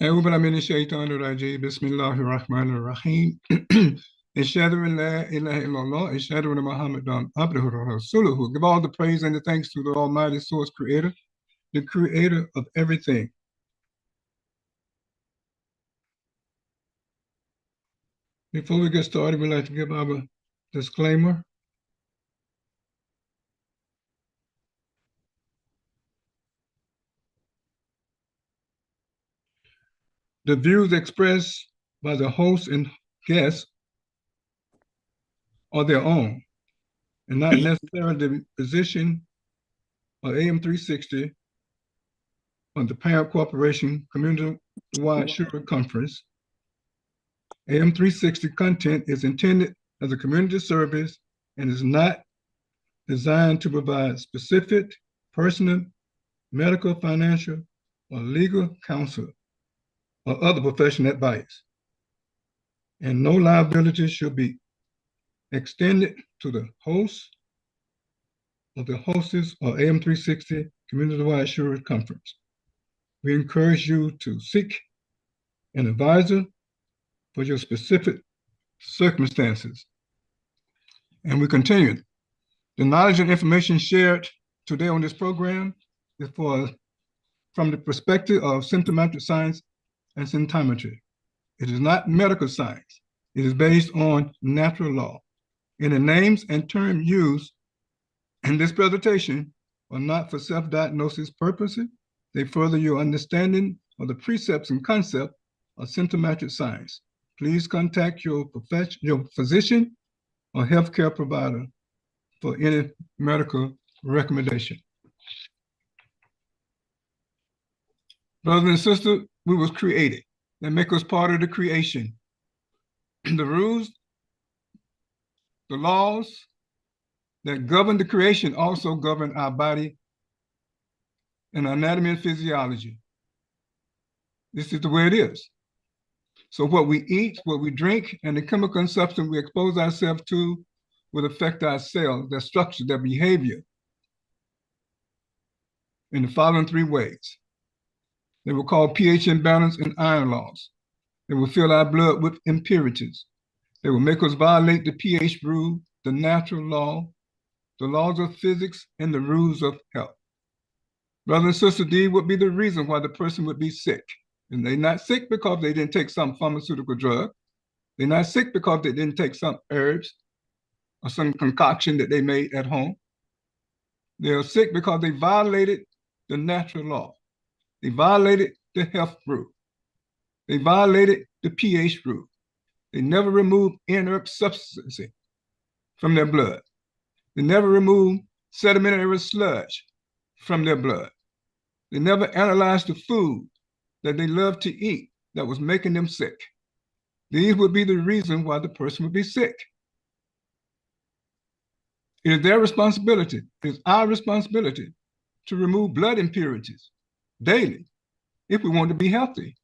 أعوذ بالله من الشيطان الرجيم بسم الله الرحمن الرحيم أشهد أن لا إله إلا الله أشهد أن محمدا عبده ورسوله. Give all the praise and the thanks to the Almighty Source Creator, the Creator of everything. Before we get started, we'd like to give our disclaimer. The views expressed by the host and guests are their own and not necessarily the position of AM 360 on the parent corporation community-wide sugar conference. AM 360 content is intended as a community service and is not designed to provide specific personal, medical, financial, or legal counsel or other professional advice. And no liability should be extended to the host or the hostess or AM 360 community-wide sugar conference. We encourage you to seek an advisor for your specific circumstances. And we continue. The knowledge and information shared today on this program is from the perspective of symptomatic science and symptometry. It is not medical science. It is based on natural law. And the names and terms used in this presentation are not for self-diagnosis purposes. They further your understanding of the precepts and concepts of symptomatic science. Please contact your physician or healthcare provider for any medical recommendation. Brothers and sisters, we was created. That make us part of the creation. The rules, the laws that govern the creation also govern our body and anatomy and physiology. This is the way it is. So what we eat, what we drink, and the chemical and substance we expose ourselves to will affect our cells, their structure, their behavior in the following three ways. They will call pH imbalance and iron loss. They will fill our blood with impurities. They will make us violate the pH rule, the natural law, the laws of physics, and the rules of health. Brothers and sisters, these would be the reason why the person would be sick. And they're not sick because they didn't take some pharmaceutical drug. They're not sick because they didn't take some herbs or some concoction that they made at home. They're sick because they violated the natural law. They violated the health rule. They violated the pH rule. They never removed inert substances from their blood. They never removed sedimentary sludge from their blood. They never analyzed the food that they loved to eat that was making them sick. These would be the reason why the person would be sick. It is their responsibility, it is our responsibility to remove blood impurities daily if we want to be healthy.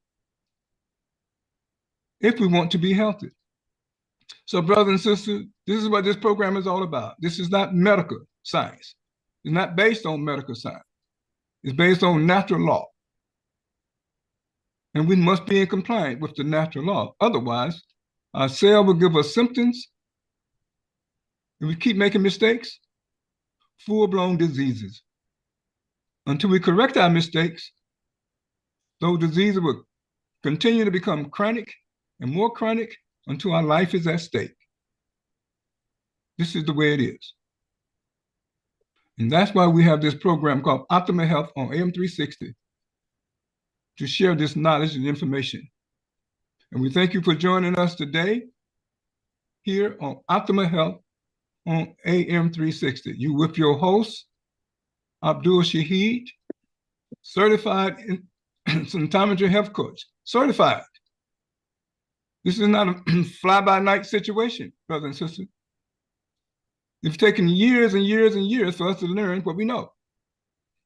If we want to be healthy. So brothers and sisters, this is what this program is all about. This is not medical science. It's not based on medical science. It's based on natural law. And we must be in compliance with the natural law. Otherwise, our cell will give us symptoms. If we keep making mistakes, full-blown diseases. Until we correct our mistakes, those diseases will continue to become chronic and more chronic until our life is at stake. This is the way it is. And that's why we have this program called Optimal Health on AM 360 to share this knowledge and information. And we thank you for joining us today here on Optimal Health on AM 360. You with your host, Abdul Shaheed, certified symptometry health coach, certified. This is not a fly-by-night situation, brothers and sisters. It's taken years and years and years for us to learn what we know.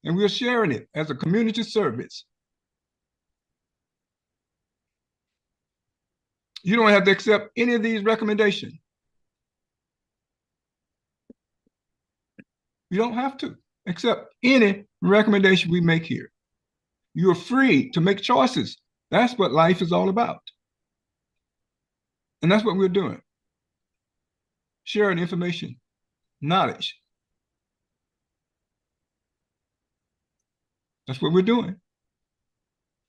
And we're sharing it as a community service. You don't have to accept any of these recommendations. You don't have to accept any recommendation we make here. You're free to make choices That's what life is all about. And that's what we're doing. Sharing information, knowledge. That's what we're doing.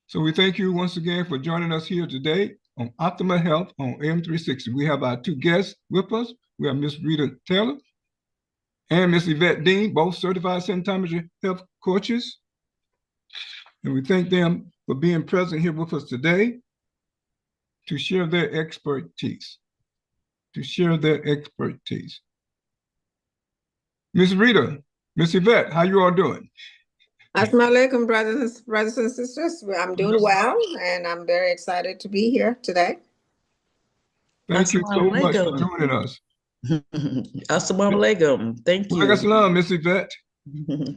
So we thank you once again for joining us here today on Optimal Health on AM360. We have our two guests with us. We have Miss Rita Taylor and Miss Yvette Dean, both certified symptometry health coaches. And we thank them for being present here with us today to share their expertise. Miss Rita, Miss Yvette, how you all doing? Assalamu alaikum, brothers and sisters. I'm doing well, and I'm very excited to be here today. Thank you so much for joining us. Assalamu alaikum. Thank you. Assalam, Miss Yvette.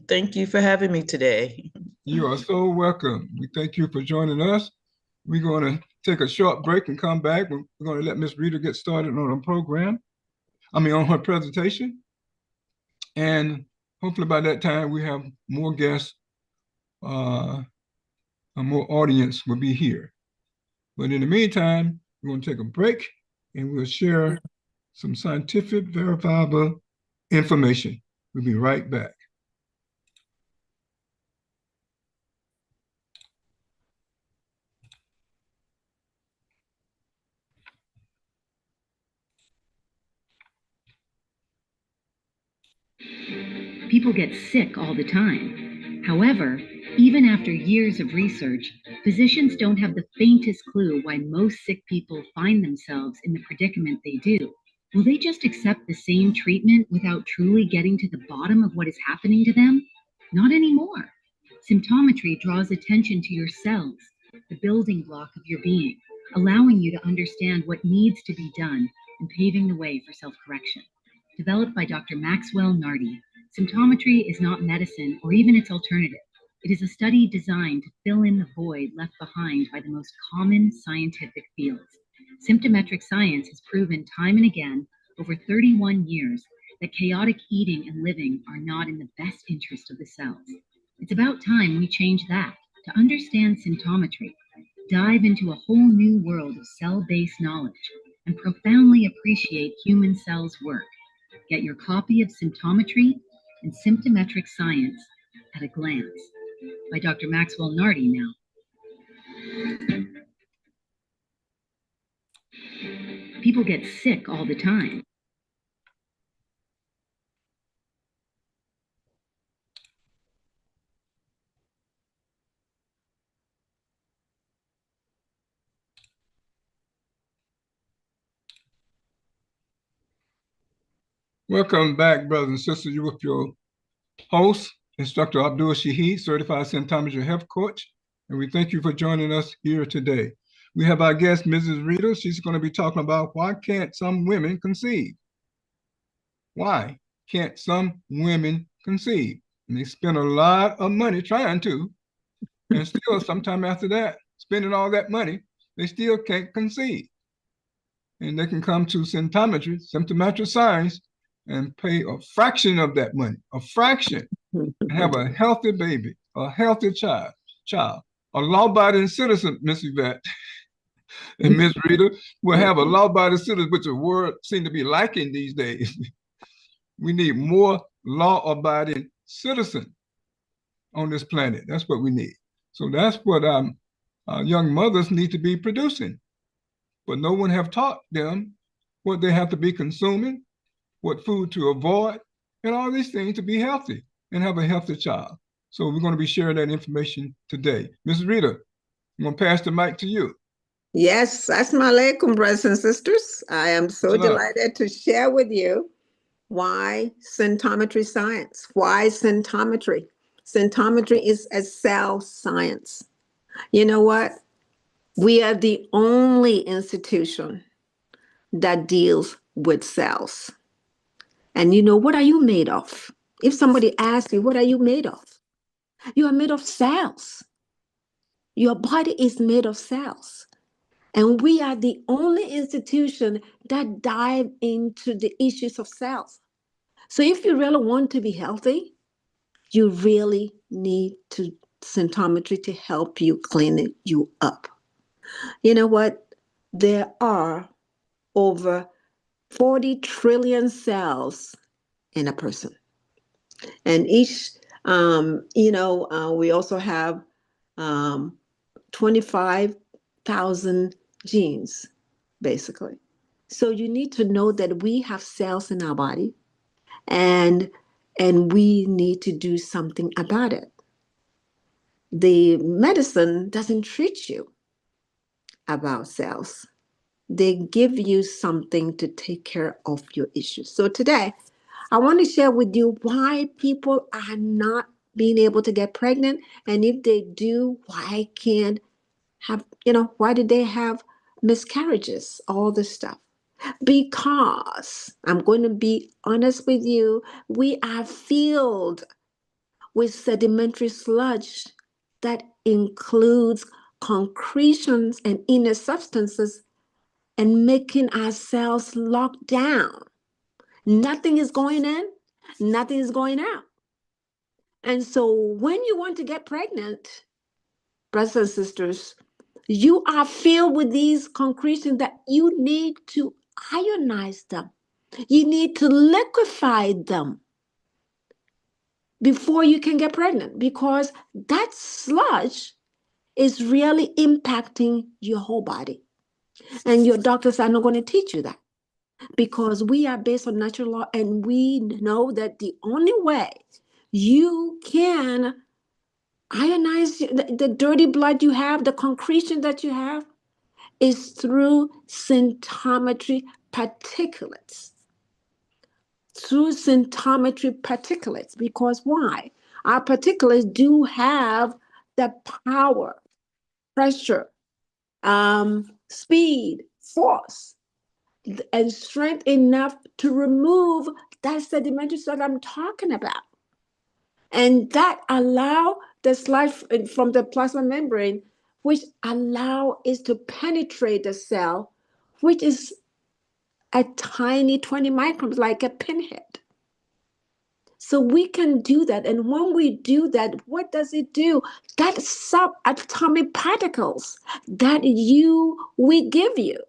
Thank you for having me today. You are so welcome. We thank you for joining us. We're going to take a short break and come back. We're going to let Miss Rita get started on her program. On her presentation. And hopefully by that time we have more guests, more audience will be here. But in the meantime, we're going to take a break and we'll share some scientific verifiable information. We'll be right back. People get sick all the time. However, even after years of research, physicians don't have the faintest clue why most sick people find themselves in the predicament they do. Will they just accept the same treatment without truly getting to the bottom of what is happening to them? Not anymore. Symptometry draws attention to your cells, the building block of your being, allowing you to understand what needs to be done and paving the way for self-correction. Developed by Dr. Maxwell Nardi, symptometry is not medicine or even its alternative. It is a study designed to fill in the void left behind by the most common scientific fields. Symptometric science has proven time and again over 31 years that chaotic eating and living are not in the best interest of the cells. It's about time we change that to understand symptometry, dive into a whole new world of cell-based knowledge, and profoundly appreciate human cells' work. Get your copy of Symptometry and Symptometric Science at a Glance by Dr. Maxwell Nardi now. People get sick all the time. Welcome back, brothers and sisters. You're with your host, Instructor Abdul Shaheed, Certified Symptometry Health Coach, and we thank you for joining us here today. We have our guest, Mrs. Rita. She's going to be talking about why can't some women conceive? Why can't some women conceive? And they spend a lot of money trying to, and still sometime after that, spending all that money, they still can't conceive. And they can come to symptometric science, and pay a fraction of that money, a fraction, and have a healthy baby, a healthy child, a law-abiding citizen, Miss Yvette and Miss Rita, will have a law-abiding citizen, which the world seems to be lacking these days. We need more law-abiding citizens on this planet. That's what we need. So that's what young mothers need to be producing. But no one have taught them what they have to be consuming, what food to avoid, and all these things to be healthy and have a healthy child. So we're going to be sharing that information today. Mrs. Rita, I'm going to pass the mic to you. Yes, assalamu alaikum, brothers and sisters. I am so delighted to share with you why symptometry science. Why symptometry? Symptometry is a cell science. You know what? We are the only institution that deals with cells. And you know, what are you made of? If somebody asks you, what are you made of? You are made of cells. Your body is made of cells. And we are the only institution that dive into the issues of cells. So if you really want to be healthy, you really need symptometry to help you clean you up. You know what? There are over 40 trillion cells in a person. And each, we also have 25,000 genes, basically. So you need to know that we have cells in our body, and we need to do something about it. The medicine doesn't treat you about cells. They give you something to take care of your issues. So today, I want to share with you why people are not being able to get pregnant, and if they do, why can't have, why did they have miscarriages, all this stuff. Because I'm going to be honest with you, we are filled with sedimentary sludge that includes concretions and inner substances and making our cells lock down. Nothing is going in, nothing is going out. And so when you want to get pregnant, brothers and sisters, you are filled with these concretions that you need to ionize them. You need to liquefy them before you can get pregnant, because that sludge is really impacting your whole body. And your doctors are not going to teach you that, because we are based on natural law, and we know that the only way you can ionize the dirty blood you have, the concretion that you have, is through symptometry particulates. Through symptometry particulates. Because why? Our particulates do have the power, pressure, speed, force, and strength enough to remove that sedimentary that I'm talking about. And that allow the sludge from the plasma membrane, which allow it to penetrate the cell, which is a tiny 20 microns, like a pinhead. So we can do that. And when we do that, what does it do? That subatomic particles that we give you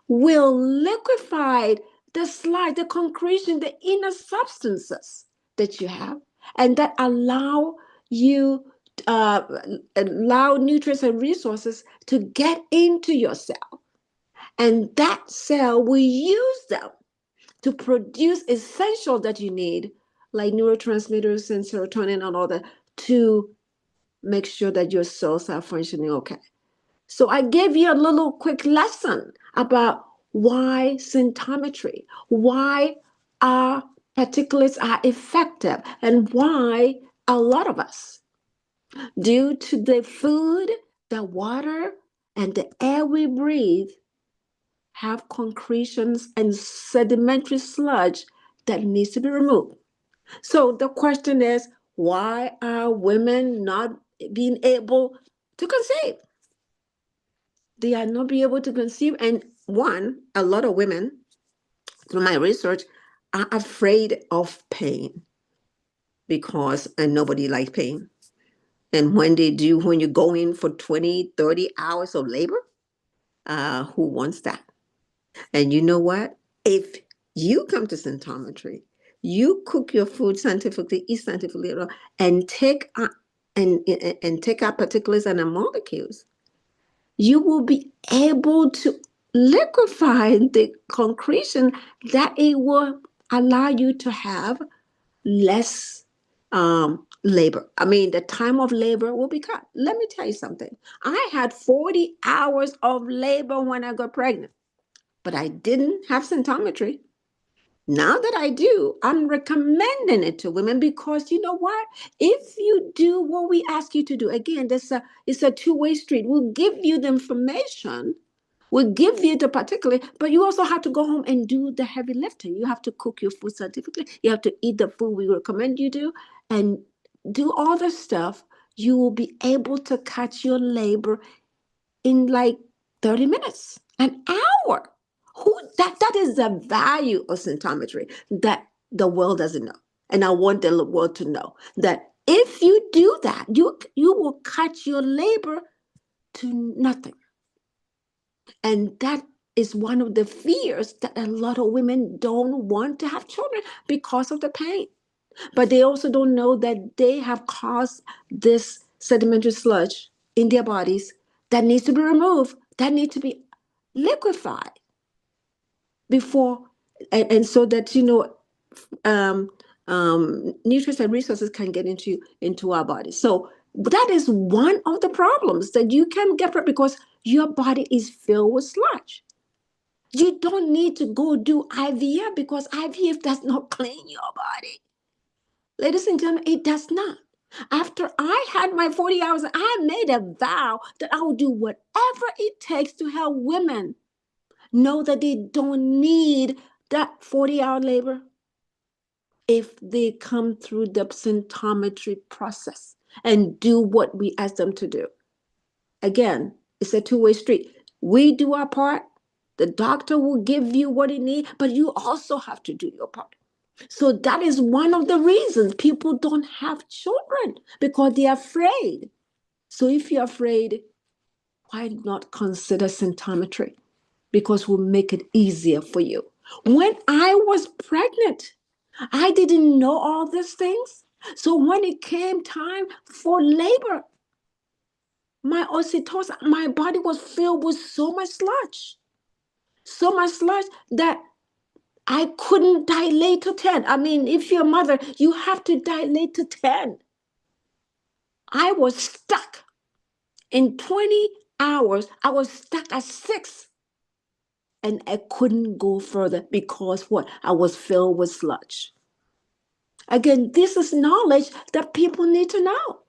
will liquefy the sludge, the concretion, the inner substances that you have, and that allow nutrients and resources to get into your cell. And that cell will use them to produce essential that you need, like neurotransmitters and serotonin and all that, to make sure that your cells are functioning okay. So I gave you a little quick lesson about why symptometry, why our particulates are effective, and why a lot of us, due to the food, the water, and the air we breathe, have concretions and sedimentary sludge that needs to be removed. So the question is, why are women not being able to conceive? They are not being able to conceive. And a lot of women, through my research, are afraid of pain, and nobody likes pain. And when you go in for 20, 30 hours of labor, who wants that? And you know what? If you come to symptometry, you cook your food scientifically, eat scientifically, and take our particulates and our molecules, you will be able to liquefy the concretion that it will allow you to have less labor. I mean, the time of labor will be cut. Let me tell you something. I had 40 hours of labor when I got pregnant, but I didn't have symptometry. Now that I do, I'm recommending it to women, because you know what? If you do what we ask you to do, again, it's a two-way street. We'll give you the information, we'll give you the particular, but you also have to go home and do the heavy lifting. You have to cook your food scientifically. You have to eat the food we recommend you do, and do all the stuff. You will be able to cut your labor in like 30 minutes, an hour. That is the value of symptometry that the world doesn't know. And I want the world to know that if you do that, you will cut your labor to nothing. And that is one of the fears that a lot of women don't want to have children because of the pain. But they also don't know that they have caused this sedimentary sludge in their bodies that needs to be removed, that needs to be liquefied before, and so that, um, nutrients and resources can get into our body. So that is one of the problems that you can get because your body is filled with sludge. You don't need to go do IVF because IVF does not clean your body. Ladies and gentlemen, it does not. After I had my 40 hours, I made a vow that I will do whatever it takes to help women know that they don't need that 40-hour labor if they come through the symptometry process and do what we ask them to do. Again, it's a two-way street. We do our part. The doctor will give you what he needs, but you also have to do your part. So that is one of the reasons people don't have children, because they're afraid. So if you're afraid, why not consider symptometry? Because we'll make it easier for you. When I was pregnant, I didn't know all these things. So when it came time for labor, my oxytocin, my body was filled with so much sludge that I couldn't dilate to 10. I mean, if you're a mother, you have to dilate to 10. I was stuck in 20 hours. I was stuck at 6. And I couldn't go further because what? I was filled with sludge. Again, this is knowledge that people need to know.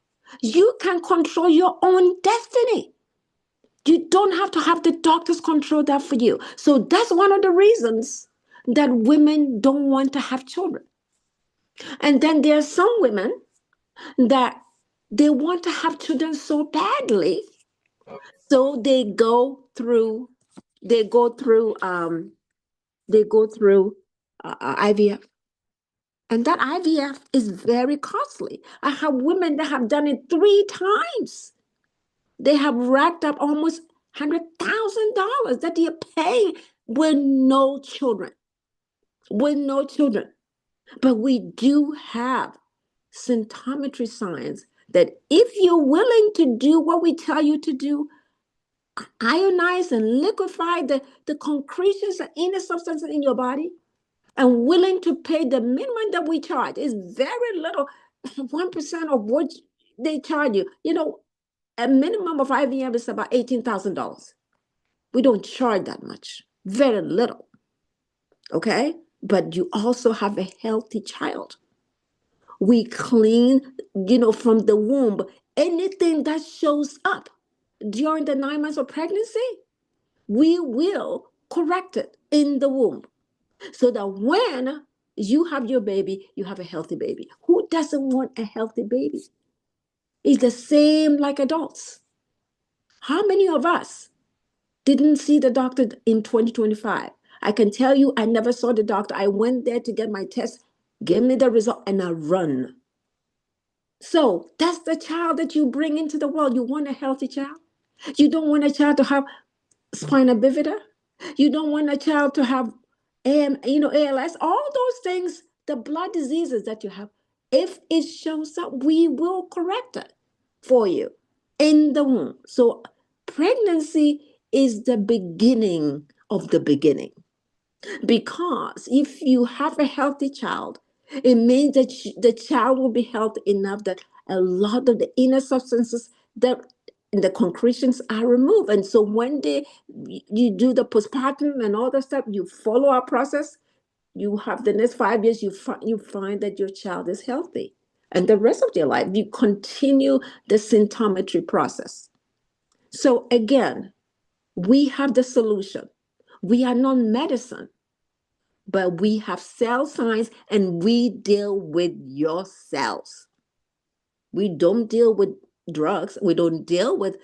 You can control your own destiny. You don't have to have the doctors control that for you. So that's one of the reasons that women don't want to have children. And then there are some women that they want to have children so badly, so they go through IVF. And that IVF is very costly. I have women that have done it 3 times. They have racked up almost $100,000 that they are paying with no children. With no children. But we do have symptometry science that if you're willing to do what we tell you to do, ionize and liquefy the concretions and inner substances in your body, and willing to pay the minimum that we charge, is very little, 1% of what they charge you. A minimum of IVF is about $18,000. We don't charge that much, very little. Okay? But you also have a healthy child. We clean, from the womb, anything that shows up during the 9 months of pregnancy, we will correct it in the womb. So that when you have your baby, you have a healthy baby. Who doesn't want a healthy baby? It's the same like adults. How many of us didn't see the doctor in 2025? I can tell you, I never saw the doctor. I went there to get my test, give me the result, and I run. So that's the child that you bring into the world. You want a healthy child. You don't want a child to have spina bifida. You don't want a child to have ALS, all those things, the blood diseases that you have. If it shows up, we will correct it for you in the womb. So pregnancy is the beginning of the beginning. Because if you have a healthy child, it means that the child will be healthy enough that a lot of the inner substances that the concretions are removed. And so when you do the postpartum and all that stuff, you follow our process, you have the next 5 years, you find that your child is healthy. And the rest of your life, you continue the symptometry process. So again, we have the solution. We are not medicine, but we have cell science, and we deal with your cells. We don't deal with drugs. We don't deal with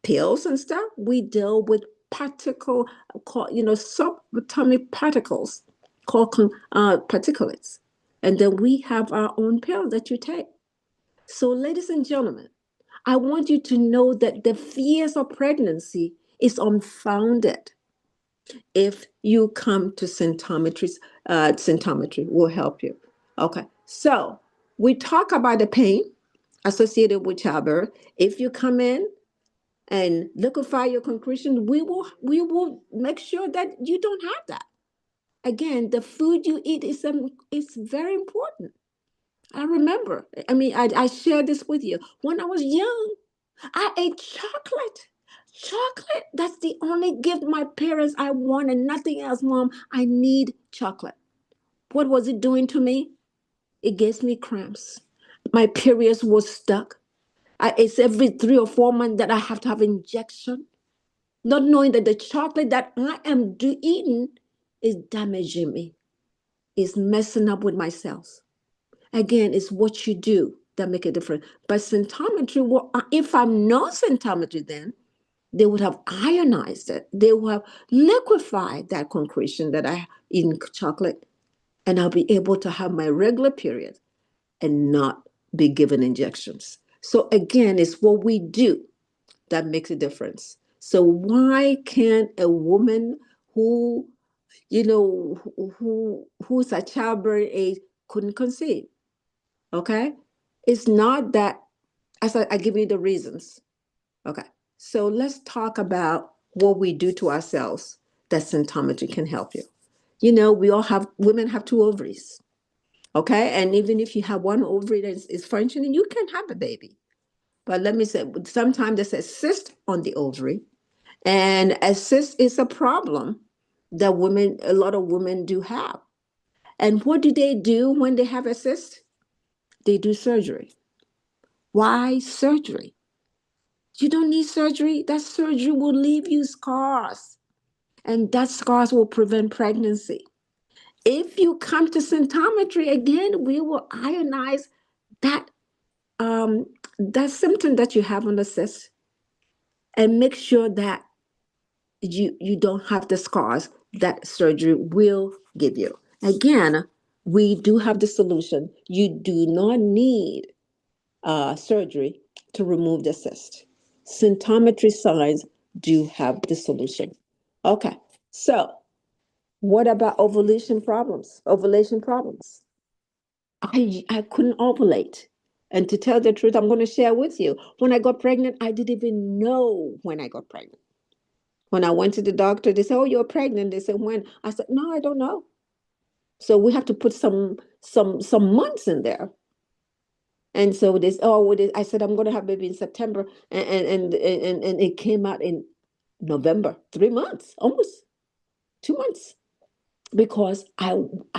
pills and stuff. We deal with particle, subatomic particles called particulates. And then we have our own pill that you take. So, ladies and gentlemen, I want you to know that the fears of pregnancy is unfounded. If you come to symptometry, symptometry will help you. Okay, so we talk about the pain associated with childbirth. If you come in and liquefy your concretion, we will make sure that you don't have that. Again, the food you eat is very important. I remember. I mean, I shared this with you. When I was young, I ate chocolate. Chocolate. That's the only gift my parents I wanted. Nothing else, Mom. I need chocolate. What was it doing to me? It gives me cramps. My periods was stuck. It's every 3 or 4 months that I have to have injection, not knowing that the chocolate that I am eating is damaging me, is messing up with my cells. Again, it's what you do that make a difference. But symptometry, well, if I'm not symptometry, then they would have ionized it. They would have liquefied that concretion that I eat in chocolate, and I'll be able to have my regular period and not be given injections. So again, it's what we do that makes a difference. So why can't a woman who, who's at childbearing age couldn't conceive? Okay, it's not that. As I give you the reasons. Okay, so let's talk about what we do to ourselves that symptometry can help you. Women have 2 ovaries. Okay, and even if you have one ovary that is functioning, you can have a baby. But let me say, sometimes there's a cyst on the ovary, and a cyst is a problem that a lot of women do have. And what do they do when they have a cyst? They do surgery. Why surgery? You don't need surgery. That surgery will leave you scars, and that scars will prevent pregnancy. If you come to symptometry, again, we will ionize that that symptom that you have on the cyst and make sure that you don't have the scars that surgery will give you. Again, we do have the solution. You do not need surgery to remove the cyst. Symptometry signs do have the solution. Okay, so what about ovulation problems? Ovulation problems. I couldn't ovulate. And to tell the truth, I'm going to share with you. When I got pregnant, I didn't even know when I got pregnant. When I went to the doctor, they said, "Oh, you're pregnant." They said, "When?" I said, "No, I don't know." So we have to put some months in there. And so this, I said, "I'm going to have baby in September," and it came out in November. 3 months, almost 2 months, because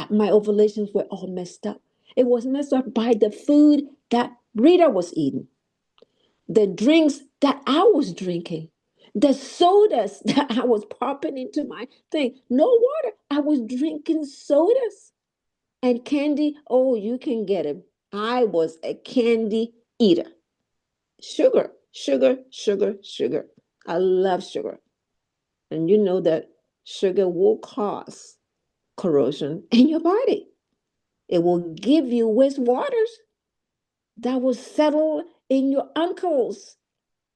my ovulations were all messed up. It was messed up by the food that Rita was eating, the drinks that I was drinking, the sodas that I was popping into my thing. No water. I was drinking sodas and candy. Oh, you can get it. I was a candy eater. Sugar, sugar, sugar, sugar. I love sugar. And you know that sugar will cause corrosion in your body. It will give you waste waters that will settle in your ankles.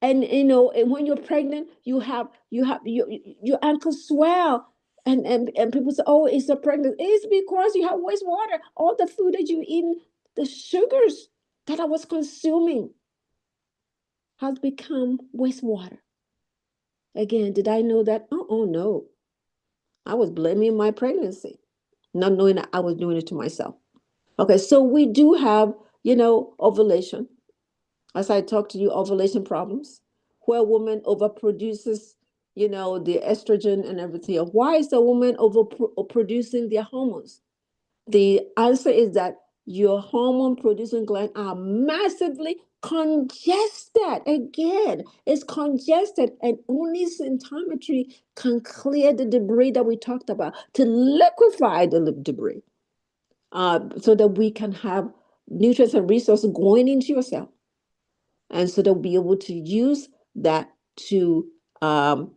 And and when you're pregnant, you have your ankles swell. And people say, "Oh, it's a pregnancy." It's because you have wastewater. All the food that you eat, the sugars that I was consuming has become wastewater. Again, did I know that? Oh no. I was blaming my pregnancy, not knowing that I was doing it to myself. Okay, so we do have, ovulation. As I talked to you, ovulation problems, where a woman overproduces, the estrogen and everything. Why is the woman overproducing their hormones? The answer is that your hormone producing glands are massively congested. Again, it's congested, and only symptometry can clear the debris that we talked about, to liquefy the debris, so that we can have nutrients and resources going into your cell, and so they'll be able to use that to go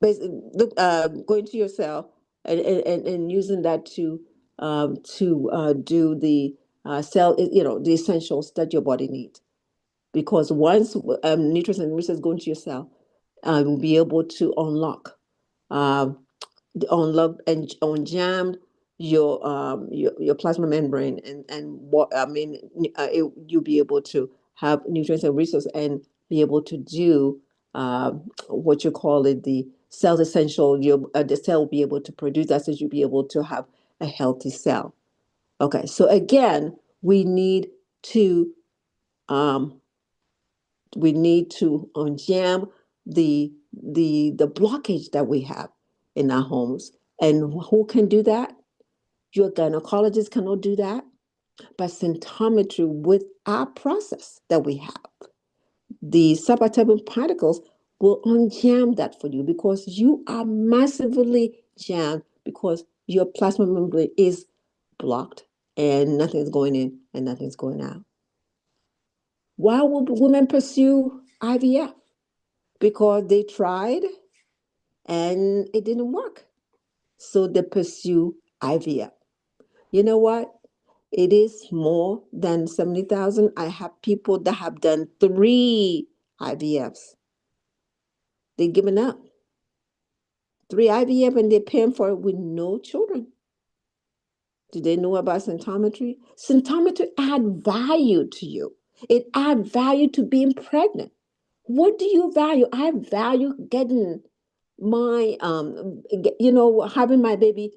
into your cell, and using that to do the cell, the essentials that your body needs. Because once nutrients and resources go into your cell, will be able to um, unlock and unjam your plasma membrane, and what I mean, you'll be able to have nutrients and resources and be able to do what you call it, the cells essential. The cell will be able to produce that, so you'll be able to have a healthy cell. Okay, so again, to um, we need to unjam the blockage that we have in our homes. And who can do that? Your gynecologist cannot do that, but symptometry with our process that we have, the subatomic particles will unjam that for you, because you are massively jammed, because your plasma membrane is blocked and nothing's going in and nothing's going out. Why would women pursue IVF? Because they tried and it didn't work. So they pursue IVF. You know what? It is more than 70,000. I have people that have done 3 IVFs. They've given up. 3 IVF and they're paying for it with no children. Do they know about symptometry? Symptometry add value to you. It add value to being pregnant. What do you value? I value getting my having my baby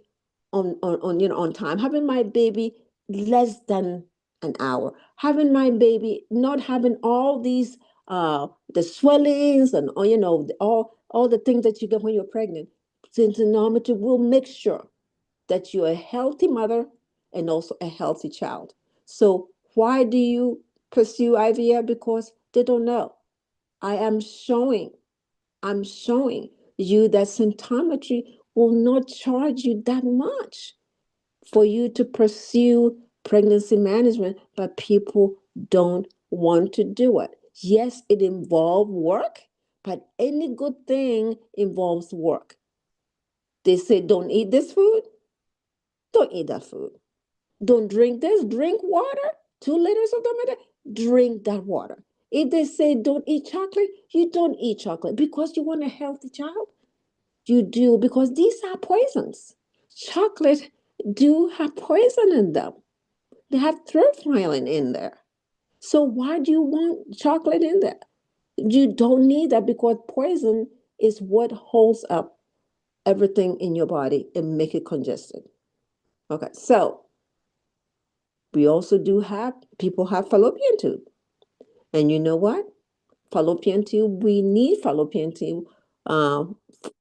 on time, having my baby less than an hour, having my baby not having all these the swellings and all the things that you get when you're pregnant. Symptometry will make sure that you're a healthy mother and also a healthy child. So why do you pursue IVF? Because they don't know. I am showing I'm showing you that symptometry will not charge you that much for you to pursue pregnancy management, but people don't want to do it. Yes, it involves work, but any good thing involves work. They say, don't eat this food, don't eat that food. Don't drink this, drink water, 2 liters of them a day, drink that water. If they say don't eat chocolate, you don't eat chocolate because you want a healthy child. You do, because these are poisons. Chocolate do have poison in them. They have trophylline in there. So why do you want chocolate in there? You don't need that, because poison is what holds up everything in your body and make it congested. Okay, so we also do have people have fallopian tube. And you know what? Fallopian tube, we need fallopian tube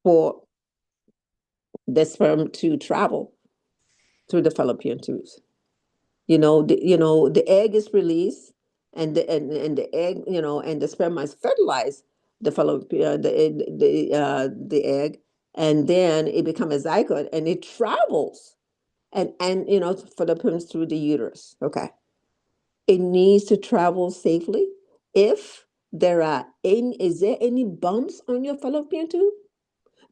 for the sperm to travel through the fallopian tubes. The egg is released, and the egg, and the sperm must fertilize the fallopian the egg, and then it becomes a zygote and it travels and fallopians through the uterus. Okay, it needs to travel safely. If is there any bumps on your fallopian tube?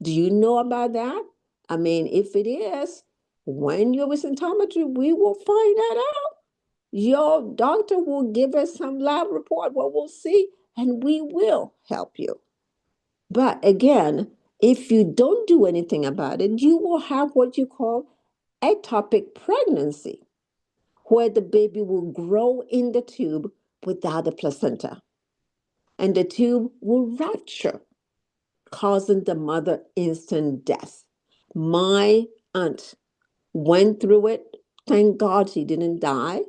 Do you know about that? I mean, if it is, when you're with symptometry, we will find that out. Your doctor will give us some lab report, what we'll see, and we will help you. But again, if you don't do anything about it, you will have what you call ectopic pregnancy, where the baby will grow in the tube without the placenta, and the tube will rupture, causing the mother instant death. My aunt went through it. Thank God she didn't die,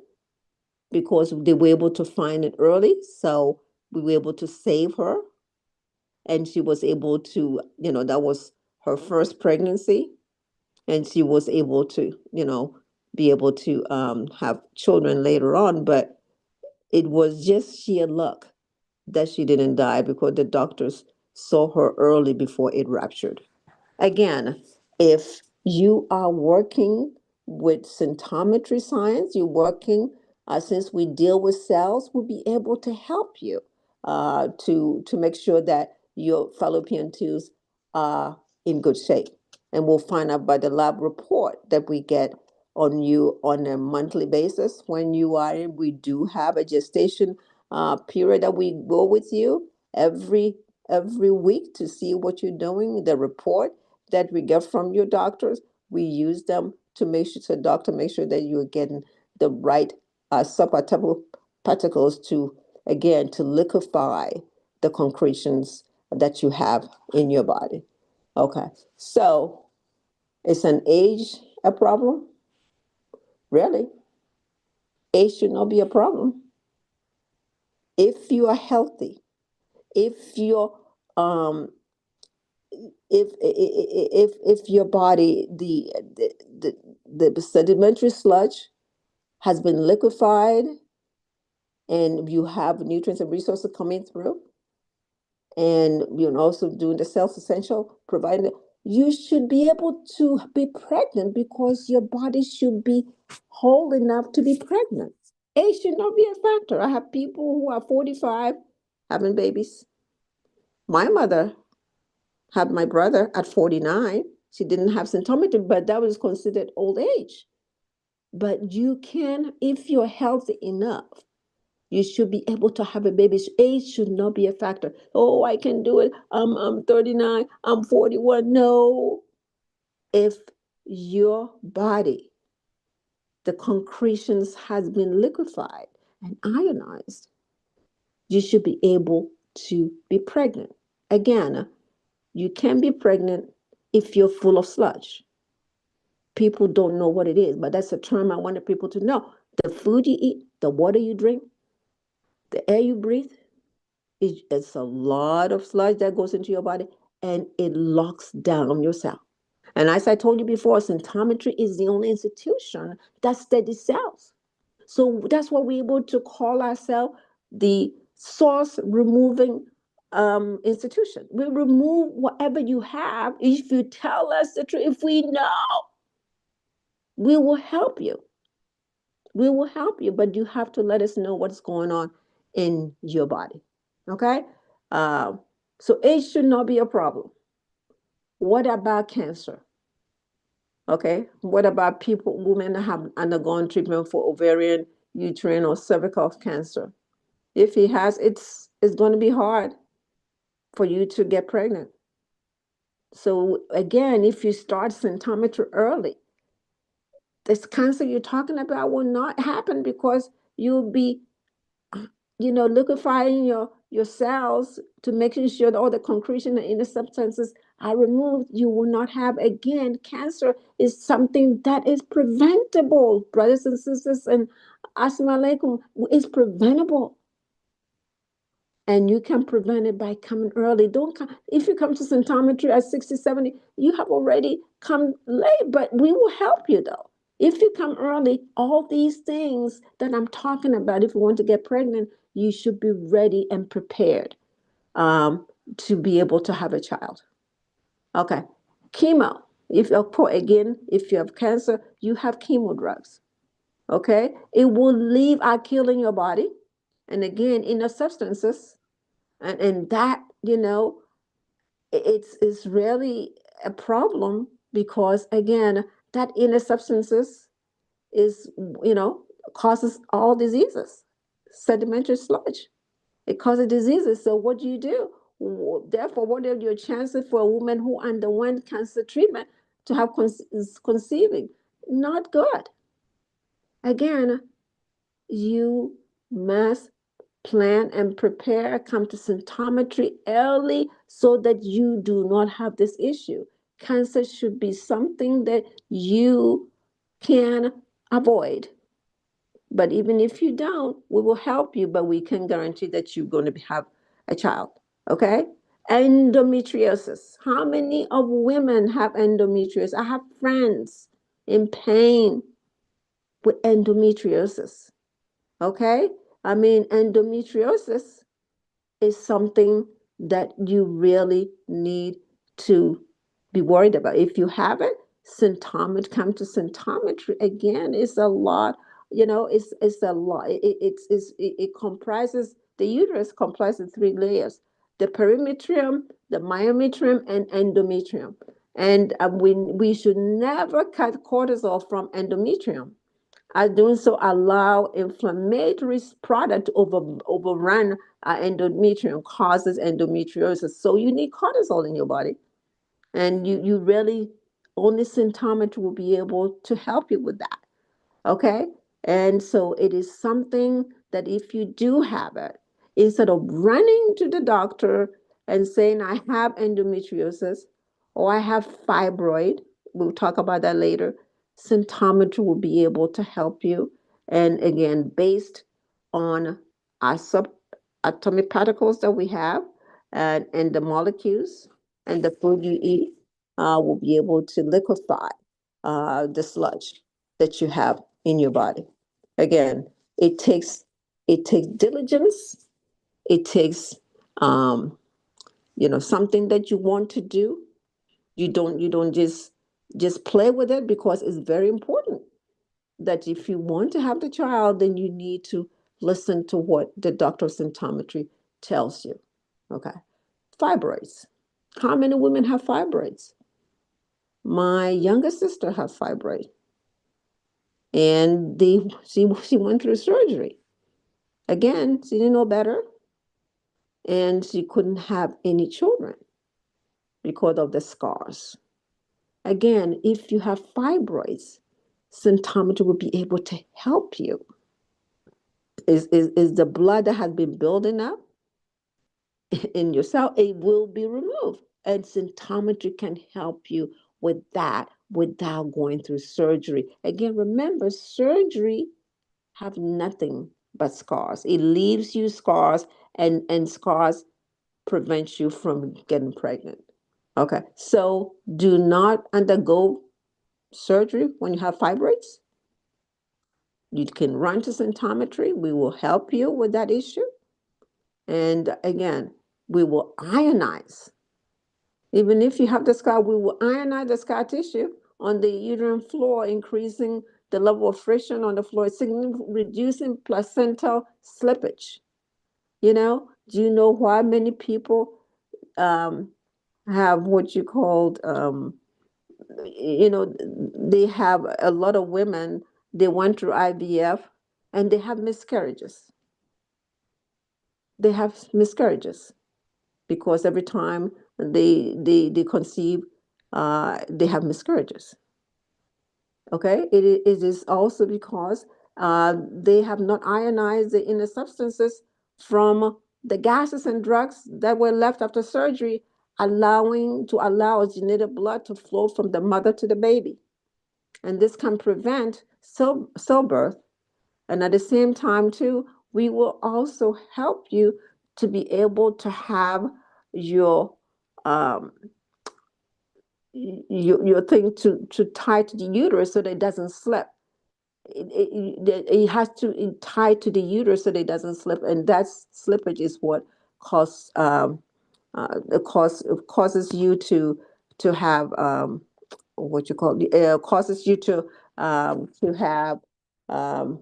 because they were able to find it early. So we were able to save her. And she was able to, that was her first pregnancy. And she was able to, be able to have children later on. But it was just sheer luck that she didn't die, because the doctors saw her early before it ruptured. Again, if you are working with symptometry science, you're working, since we deal with cells, we'll be able to help you to make sure that your fallopian tubes are in good shape. And we'll find out by the lab report that we get on you on a monthly basis. When you are in, we do have a gestation period that we go with you every every week to see what you're doing. The report that we get from your doctors, we use them to make sure, so doctor make sure that you're getting the right subatomic particles to, again, to liquefy the concretions that you have in your body. Okay, so is an age a problem? Really? Age should not be a problem. If you are healthy, if you're um if your body, the sedimentary sludge has been liquefied and you have nutrients and resources coming through, and you're also doing the self-essential, providing it, you should be able to be pregnant because your body should be whole enough to be pregnant. Age should not be a factor. I have people who are 45 having babies. My mother had my brother at 49. She didn't have symptometry, but that was considered old age. But you can, if you're healthy enough, you should be able to have a baby. Age should not be a factor. Oh, I can do it. I'm 39. I'm 41. No. If your body, the concretions has been liquefied and ionized, you should be able to be pregnant. Again, you can be pregnant if you're full of sludge. People don't know what it is, but that's a term I wanted people to know. The food you eat, the water you drink, the air you breathe, it's a lot of sludge that goes into your body and it locks down your cell. And as I told you before, symptometry is the only institution that studies cells. So that's why we're able to call ourselves the source removing institution. We remove whatever you have if you tell us the truth. If we know, we will help you. We will help you, but you have to let us know what's going on in your body. Okay? Uh, so age should not be a problem. What about cancer? Okay? What about people, women that have undergone treatment for ovarian, uterine, or cervical cancer? If he has, it's going to be hard for you to get pregnant. So again, if you start symptometry early, this cancer you're talking about will not happen because you'll be, liquefying your cells to making sure that all the concretion and inner substances are removed. You will not have, again, cancer is something that is preventable, brothers and sisters, and assalamu alaikum, is preventable. And you can prevent it by coming early. Don't come, if you come to symptometry at 60, 70, you have already come late, but we will help you though. If you come early, all these things that I'm talking about, if you want to get pregnant, you should be ready and prepared to be able to have a child. Okay. Chemo. If you have cancer, you have chemo drugs. Okay. It will leave our kill in your body. And again, inner substances. And that, it's really a problem because, again, that inner substances is, causes all diseases. Sedimentary sludge. It causes diseases. So what do you do? Therefore, what are your chances for a woman who underwent cancer treatment to have conceiving? Not good. Again, you must plan and prepare, come to symptometry early so that you do not have this issue. Cancer should be something that you can avoid. But even if you don't, we will help you, but we can guarantee that you're going to have a child. Okay? Endometriosis. How many of women have endometriosis? I have friends in pain with endometriosis. Okay? I mean, endometriosis is something that you really need to be worried about. If you have it, come to symptometry. Again, it's a lot, it's a lot. It comprises, the uterus comprises three layers: the perimetrium, the myometrium, and endometrium. And we should never cut cortisol from endometrium. As doing so allow inflammatory product to overrun endometrium, causes endometriosis. So you need cortisol in your body, and you really only symptometry will be able to help you with that. Okay. And so it is something that if you do have it, instead of running to the doctor and saying, I have endometriosis or I have fibroid, we'll talk about that later, symptometry will be able to help you. And again, based on our subatomic particles that we have and the molecules and the food you eat, will be able to liquefy the sludge that you have in your body. Again, it takes diligence. It takes something that you want to do. You don't just play with it, because it's very important that if you want to have the child, then you need to listen to what the doctor of symptometry tells you. Okay. Fibroids. How many women have fibroids? My younger sister has fibroid, and she went through surgery. Again, she didn't know better, and she couldn't have any children because of the scars. Again, if you have fibroids, symptometry will be able to help you. Is the blood that has been building up in your cell, it will be removed. And symptometry can help you with that without going through surgery. Again, remember, surgery have nothing but scars. It leaves you scars, and scars prevents you from getting pregnant. Okay, so do not undergo surgery when you have fibroids. You can run to symptometry. We will help you with that issue. And again, we will ionize. Even if you have the scar, we will ionize the scar tissue on the uterine floor, increasing the level of friction on the floor, reducing placental slippage. Do you know why many people have what you called, they have a lot of women, they went through IVF and they have miscarriages. They have miscarriages because every time they conceive, they have miscarriages. Okay, it is also because they have not ionized the inner substances from the gases and drugs that were left after surgery, allow oxygenated blood to flow from the mother to the baby. And this can prevent stillbirth. And at the same time, too, we will also help you to be able to have your um, your thing to tie to the uterus so that it doesn't slip. It has to tie to the uterus so that it doesn't slip, and that slippage is what causes causes you to have what you call causes you to have um,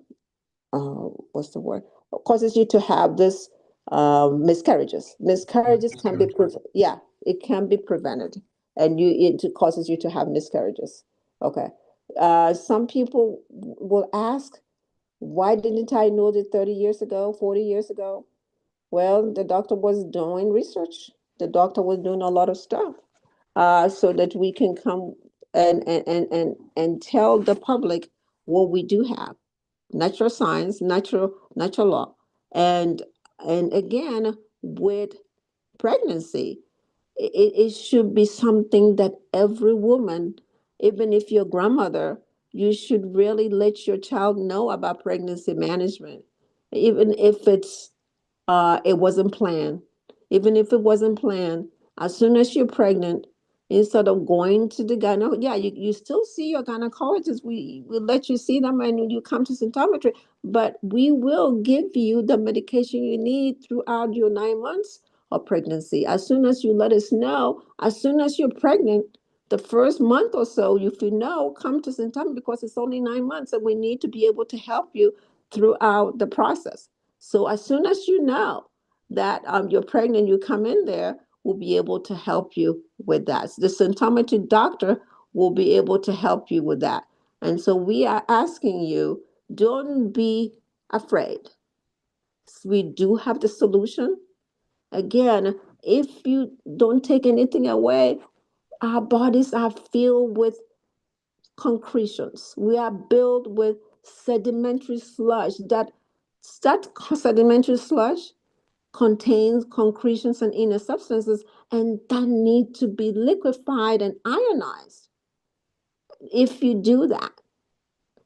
what's the word? Causes you to have this miscarriages. Miscarriages can be yeah, it can be prevented, and it causes you to have miscarriages. Okay. Some people will ask, why didn't I know that 30 years ago, 40 years ago? Well, the doctor was doing research. The doctor was doing a lot of stuff, so that we can come and tell the public what we do have: natural science, natural law, and again, with pregnancy, it should be something that every woman, even if you're a grandmother, you should really let your child know about pregnancy management, even if it wasn't planned. Even if it wasn't planned, as soon as you're pregnant, instead of going to the gynecologist, yeah, you still see your gynecologist. We will let you see them and you come to symptometry, but we will give you the medication you need throughout your 9 months of pregnancy. As soon as you let us know, as soon as you're pregnant, the first month or so, if you know, come to symptometry, because it's only 9 months and we need to be able to help you throughout the process. So as soon as you know that you're pregnant, you come in there, we'll be able to help you with that. So the symptometry doctor will be able to help you with that. And so we are asking you don't be afraid. We do have the solution. Again, if you don't take anything away, our bodies are filled with concretions. We are built with sedimentary sludge. That sedimentary sludge contains concretions and inner substances, and that need to be liquefied and ionized. If you do that,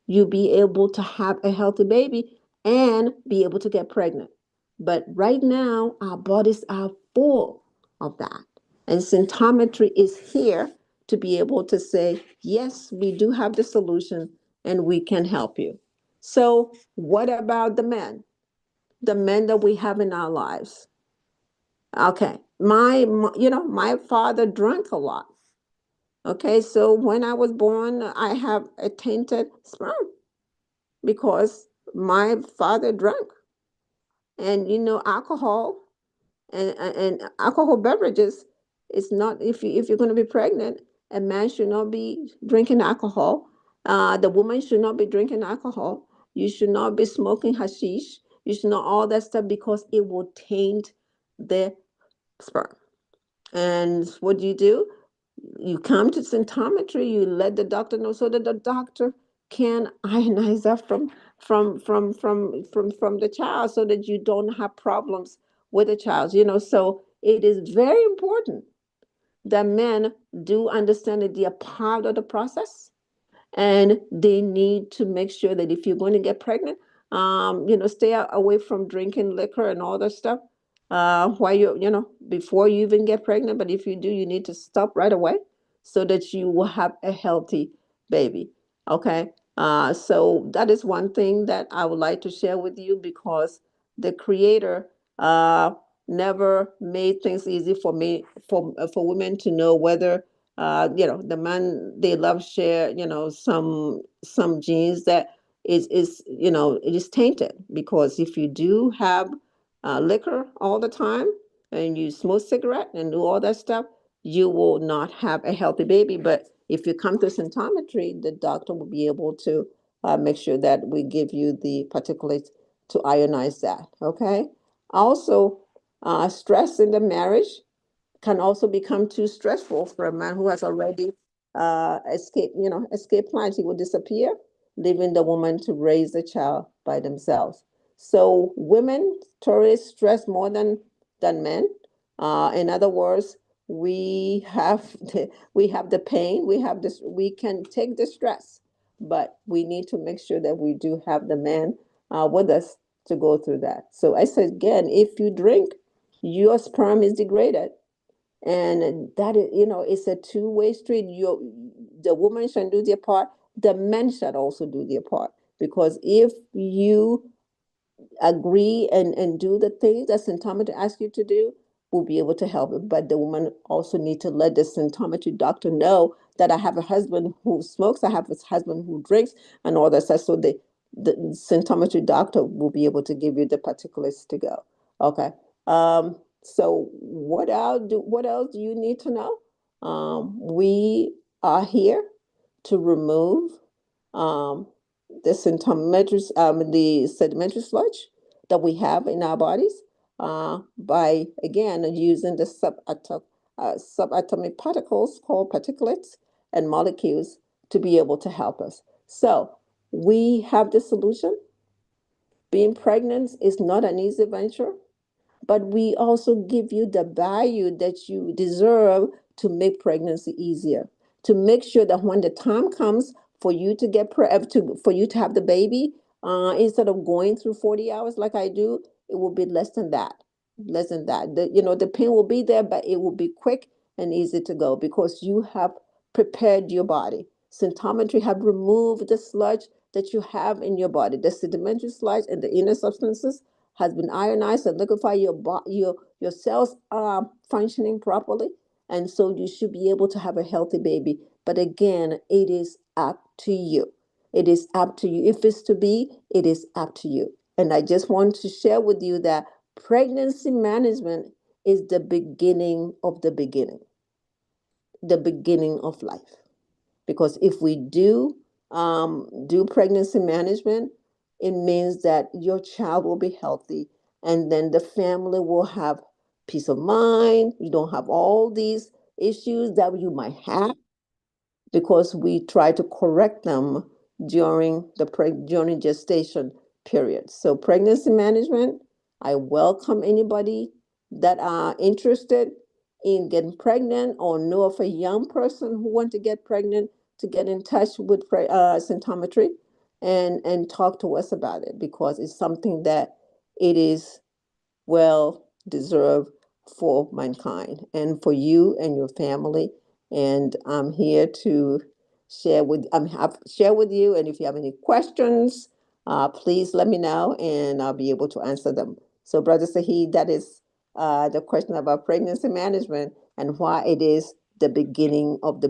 you'll be able to have a healthy baby and be able to get pregnant. But right now, our bodies are full of that. And symptometry is here to be able to say, yes, we do have the solution and we can help you. So, what about the men? The men that we have in our lives. Okay, my father drank a lot. Okay, so when I was born, I have a tainted sperm because my father drank. And alcohol and alcohol beverages is not, if you're going to be pregnant, a man should not be drinking alcohol. The woman should not be drinking alcohol. You should not be smoking hashish. You should not all that stuff because it will taint the sperm. And what do? You come to symptometry, you let the doctor know so that the doctor can ionize that from the child so that you don't have problems with the child. So it is very important that men do understand that they are part of the process, and they need to make sure that if you're going to get pregnant, stay away from drinking liquor and all that stuff. While before you even get pregnant, but if you do, you need to stop right away so that you will have a healthy baby. Okay. So that is one thing that I would like to share with you, because the Creator never made things easy for me for women to know whether the man they love share, some genes that it is tainted. Because if you do have liquor all the time and you smoke cigarette and do all that stuff, you will not have a healthy baby. But if you come to symptometry, the doctor will be able to make sure that we give you the particulates to ionize that. Okay. Also, stress in the marriage can also become too stressful for a man who has already escape plans. He will disappear, leaving the woman to raise the child by themselves. So women tolerate stress more than men. In other words, we have the pain, we can take the stress, but we need to make sure that we do have the man with us to go through that. So I said again, if you drink, your sperm is degraded, and that is, it's a two-way street. The woman should do their part, the men should also do their part, because if you agree and do the things that symptometry asks you to do, will be able to help it. But the woman also need to let the symptometry doctor know that I have a husband who smokes, I have a husband who drinks, and all that stuff. So the symptometry doctor will be able to give you the particulars to go. Okay. So what else do you need to know? We are here to remove um, the sedimentary sludge that we have in our bodies by again using the subatomic particles called particulates and molecules to be able to help us. So we have the solution. Being pregnant is not an easy venture, but we also give you the value that you deserve to make pregnancy easier, to make sure that when the time comes for you to for you to have the baby, instead of going through 40 hours like I do, it will be less than that. The pain will be there, but it will be quick and easy to go because you have prepared your body. Symptometry have removed the sludge that you have in your body, the sedimentary sludge and the inner substances has been ionized and liquefied. Your cells are functioning properly, and so you should be able to have a healthy baby. But again, it is up to you. It is up to you. If it's to be, it is up to you. And I just want to share with you that pregnancy management is the beginning of the beginning of life. Because if we do pregnancy management, it means that your child will be healthy, and then the family will have peace of mind. You don't have all these issues that you might have because we try to correct them during during gestation period. So pregnancy management, I welcome anybody that are interested in getting pregnant or know of a young person who want to get pregnant to get in touch with symptometry and talk to us about it, because it's something that it is well deserved for mankind and for you and your family. And I'm here to share with you. And if you have any questions, please let me know and I'll be able to answer them. So, Brother Saheed, that is the question about pregnancy management and why it is the beginning of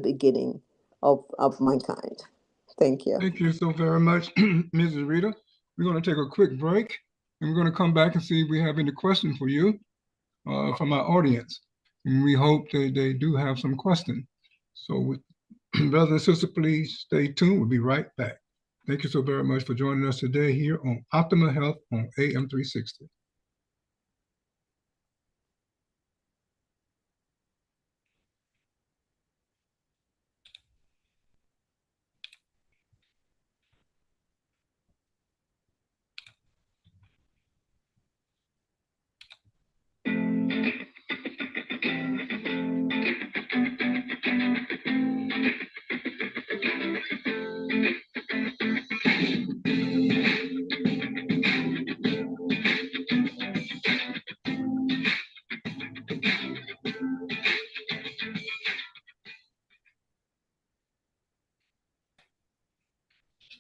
mankind. Thank you. Thank you so very much, Mrs. Rita. We're going to take a quick break and we're going to come back and see if we have any questions for you from our audience. And we hope that they do have some questions. So, brothers and sisters, please stay tuned. We'll be right back. Thank you so very much for joining us today here on Optimal Health on AM 360.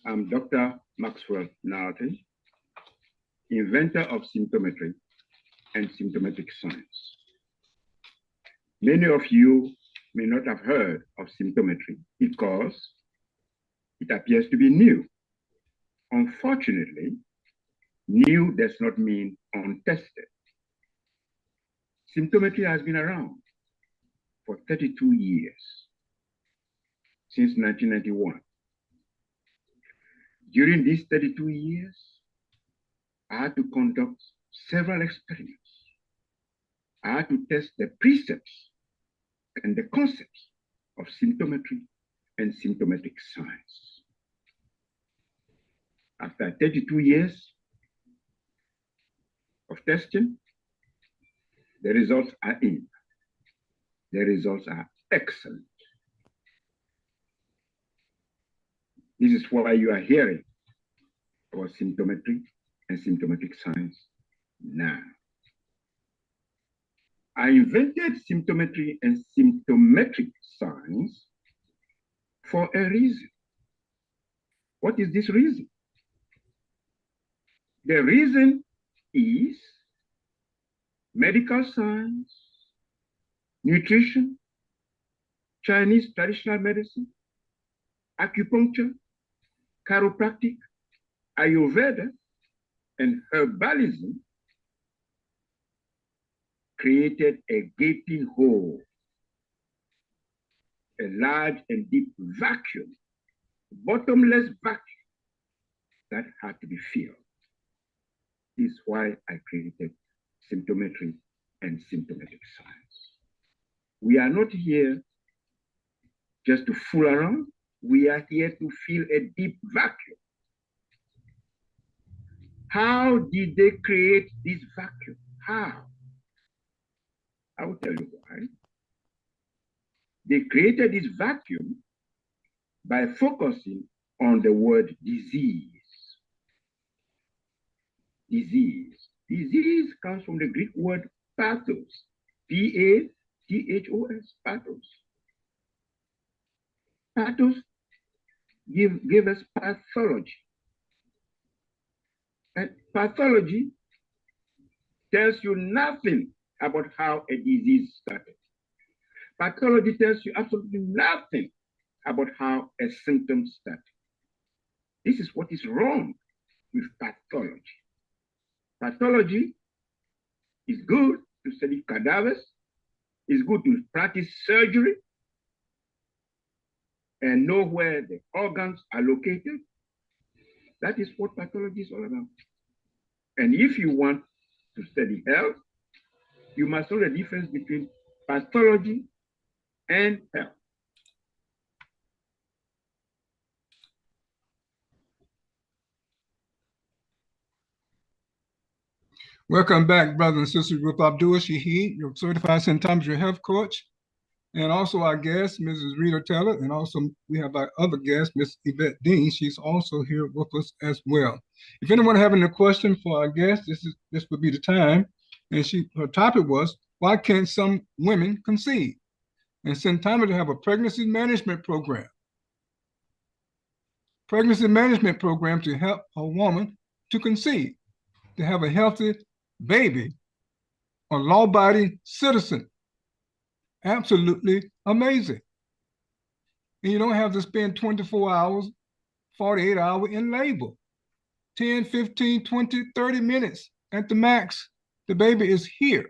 I'm Dr. Maxwell Narton, inventor of symptometry and symptomatic science. Many of you may not have heard of symptometry because it appears to be new. Unfortunately, new does not mean untested. Symptometry has been around for 32 years, since 1991. During these 32 years, I had to conduct several experiments. I had to test the precepts and the concepts of symptometry and symptomatic science. After 32 years of testing, the results are in. The results are excellent. This is why you are hearing about symptometry and symptomatic science now. I invented symptometry and symptomatic science for a reason. What is this reason? The reason is medical science, nutrition, Chinese traditional medicine, acupuncture, chiropractic, Ayurveda, and herbalism created a gaping hole, a large and deep vacuum, bottomless vacuum that had to be filled. This is why I created symptometry and symptomatic science. We are not here just to fool around. We are here to fill a deep vacuum. How did they create this vacuum? How? I will tell you why. They created this vacuum by focusing on the word disease. Disease. Disease comes from the Greek word pathos. P-A-T-H-O-S, pathos. Pathos give us pathology. And pathology tells you nothing about how a disease started. Pathology tells you absolutely nothing about how a symptom started. This is what is wrong with pathology. Pathology is good to study cadavers, it's good to practice surgery and know where the organs are located. That is what pathology is all about. And if you want to study health, you must know the difference between pathology and health. Welcome back, brothers and sisters, with Abdul Shaheed, your certified symptometry health coach, and also our guest, Mrs. Rita Taylor, and also we have our other guest, Miss Yvette Dean. She's also here with us as well. If anyone having a question for our guest, this would be the time. And her topic was, why can't some women conceive? And symptometry have a pregnancy management program. Pregnancy management program to help a woman to conceive, to have a healthy baby, a law-abiding citizen. Absolutely amazing. And you don't have to spend 24 hours, 48 hours in labor. 10, 15, 20, 30 minutes at the max. The baby is here,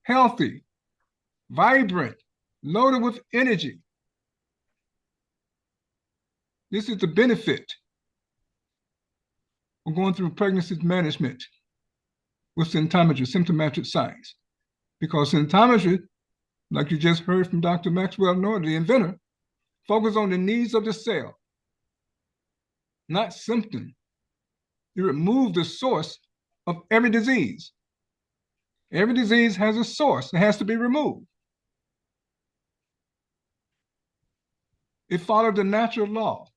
healthy, vibrant, loaded with energy. This is the benefit of going through pregnancy management with symptomatic science. Because symptometry, like you just heard from Dr. Maxwell Norton, the inventor, focus on the needs of the cell, not symptom. You remove the source of every disease. Every disease has a source. It has to be removed. It followed the natural law.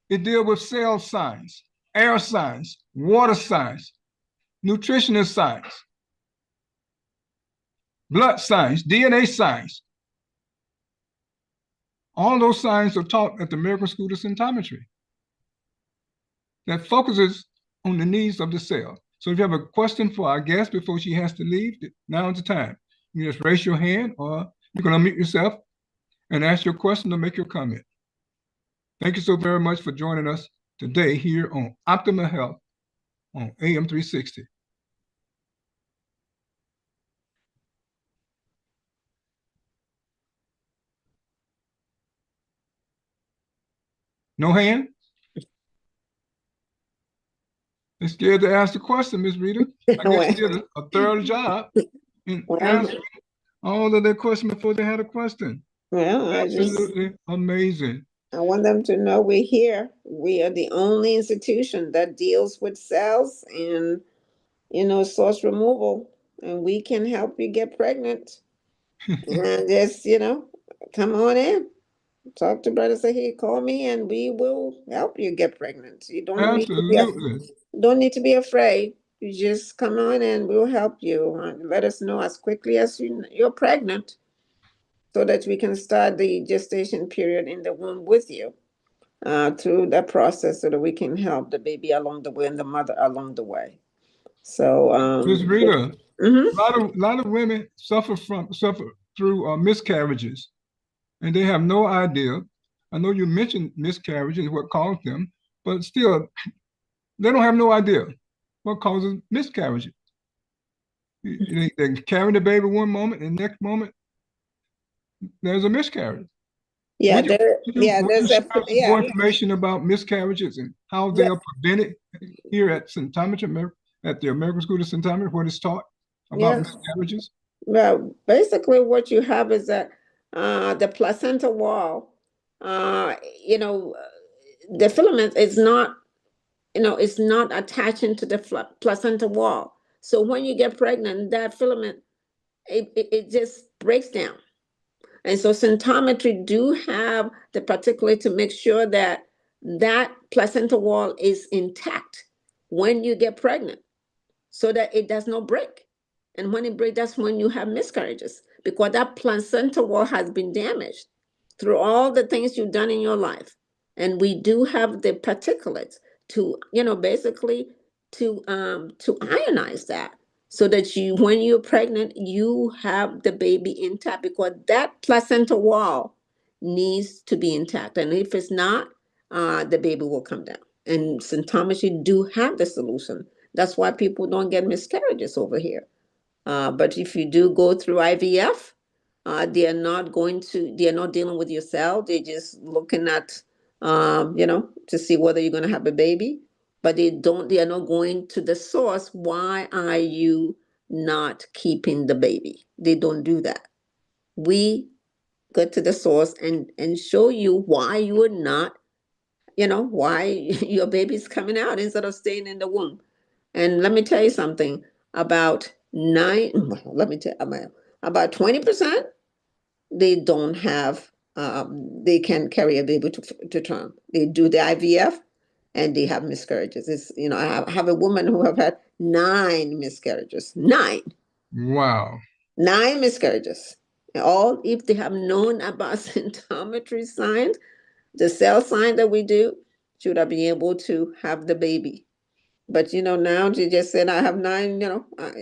It deals with cell science, air science, water science, nutritionist science, blood science, DNA science. All those sciences are taught at the American School of Symptometry that focuses on the needs of the cell. So if you have a question for our guest before she has to leave, now is the time. You just raise your hand or you can unmute yourself and ask your question or make your comment. Thank you so very much for joining us today here on Optimal Health on AM 360. No hand? They're scared to ask the question, Ms. Rita. I guess you did a thorough job in answering all of their questions before they had a question. Well, Absolutely amazing. I want them to know we're here. We are the only institution that deals with cells and, source removal, and we can help you get pregnant. And just, come on in. Talk to Brother Saheed, call me, and we will help you get pregnant. You don't need to be afraid. You just come on in. We'll help you. Let us know as quickly as you're pregnant, so that we can start the gestation period in the womb with you through that process, so that we can help the baby along the way and the mother along the way. So, Ms. Rita, mhm. a lot of women suffer through miscarriages, and they have no idea. I know you mentioned miscarriages, what caused them, but still, they don't have no idea what causes miscarriages. They carry the baby one moment, and the next moment, there's a miscarriage. Yeah, would you share more yeah. information about miscarriages and how they are prevented here at Symptometry, at the American School of Symptometry, what is taught about miscarriages? Well, basically what you have is that the placenta wall, the filament is not, it's not attaching to the placenta wall. So when you get pregnant, that filament, it just breaks down. And so symptometry do have the particular to make sure that that placenta wall is intact when you get pregnant, so that it does not break. And when it breaks, that's when you have miscarriages, because that placenta wall has been damaged through all the things you've done in your life. And we do have the particulates to, basically to ionize that, so that when you're pregnant, you have the baby intact, because that placenta wall needs to be intact. And if it's not, the baby will come down. And symptometry do have the solution. That's why people don't get miscarriages over here. But if you do go through IVF, they're not dealing with your cell. They're just looking at to see whether you're going to have a baby, but they are not going to the source. Why are you not keeping the baby? They don't do that. We go to the source and show you why you are not, why your baby's coming out instead of staying in the womb. And let me tell you something, about nine, let me tell you, about 20%, they don't have, they can carry a baby to term. They do the IVF and they have miscarriages. I have a woman who have had 9 miscarriages, 9. Wow. 9 miscarriages. All if they have known about symptometry science, the cell sign that we do, should I be able to have the baby? But now she just said, I have 9,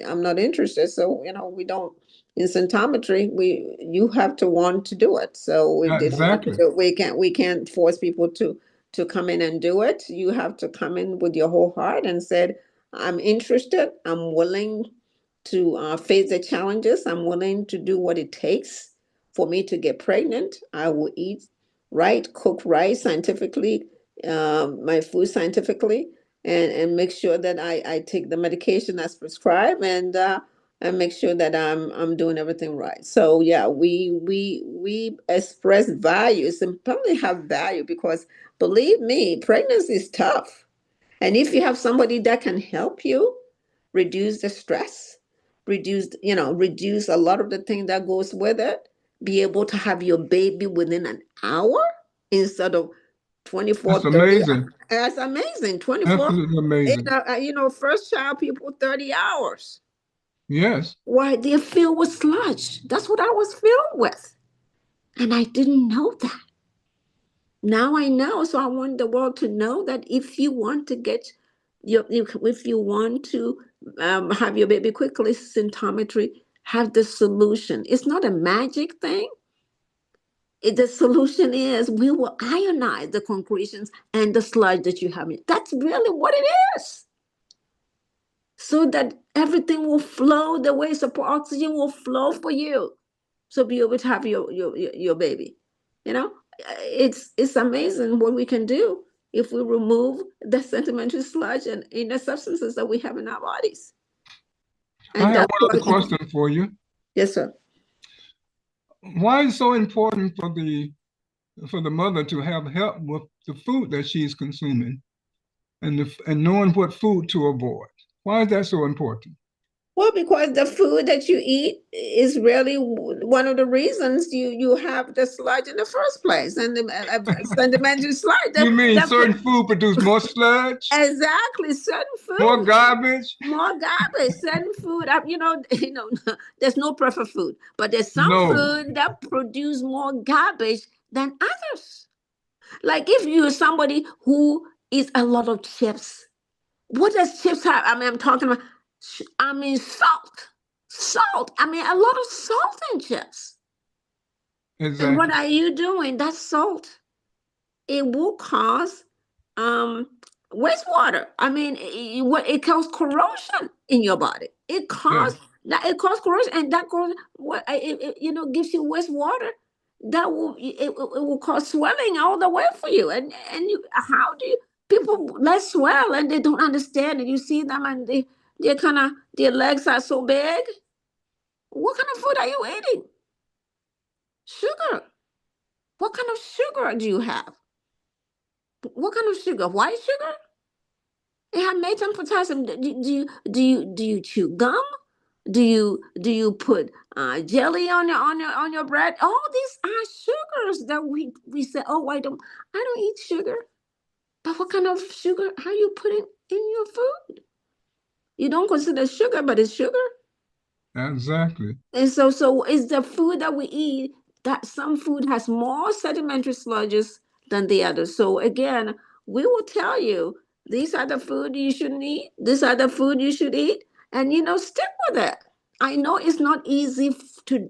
I'm not interested. So, we don't, in symptometry, you have to want to do it. So if they don't want to Exactly. do it, we can't force people to come in and do it. You have to come in with your whole heart and said, I'm interested, I'm willing to face the challenges, I'm willing to do what it takes for me to get pregnant. I will eat right, cook right scientifically, my food scientifically, and make sure that I take the medication as prescribed, and make sure that I'm doing everything right. So yeah, we express values and probably have value, because believe me, pregnancy is tough. And if you have somebody that can help you reduce the stress, reduce a lot of the thing that goes with it, be able to have your baby within an hour instead of 24, That's 30. amazing. That's amazing. 24, Absolutely amazing. first child people 30 hours. Yes. Why? They're filled with sludge. That's what I was filled with. And I didn't know that. Now I know. So I want the world to know that if you want to get if you want to have your baby quickly, symptometry have the solution. It's not a magic thing. The solution is we will ionize the concretions and the sludge that you have. That's really what it is. So that everything will flow the way oxygen will flow for you. So be able to have your baby. It's amazing what we can do if we remove the sedimentary sludge and inner substances that we have in our bodies. I And have that's one other what, question for you. yes, sir. Why is it so important for the mother to have help with the food that she's consuming, and knowing what food to avoid? Why is that so important? Well, because the food that you eat is really one of the reasons you have the sludge in the first place, and the sedimentary sludge. You mean certain food produce more sludge, Exactly, certain more food. garbage? More garbage, certain food. There's no perfect food, but there's some No, food that produce more garbage than others. Like if you're somebody who eats a lot of chips, what does chips have? I mean, I'm talking about, salt. Salt. I mean, a lot of salt in chips. And what exactly. are you doing? That's salt. It will cause um wastewater. I mean, it causes corrosion in your body. Yes, It causes corrosion, and that causes gives you wastewater. That will cause swelling all the way for you. And how do you people let swell and they don't understand it? You see them and they kind of their legs are so big. What kind of food are you eating? Sugar. What kind of sugar do you have? What kind of sugar? White sugar? It have natrium potassium. Do you chew gum? Do you put jelly on your bread? All these are sugars that we say. Oh, I don't eat sugar. But what kind of sugar are you putting in your food? You don't consider sugar, but it's sugar. exactly. And so it's the food that we eat that some food has more sedimentary sludges than the others. So again, we will tell you these are the food you shouldn't eat. These are the food you should eat, and stick with it. I know it's not easy to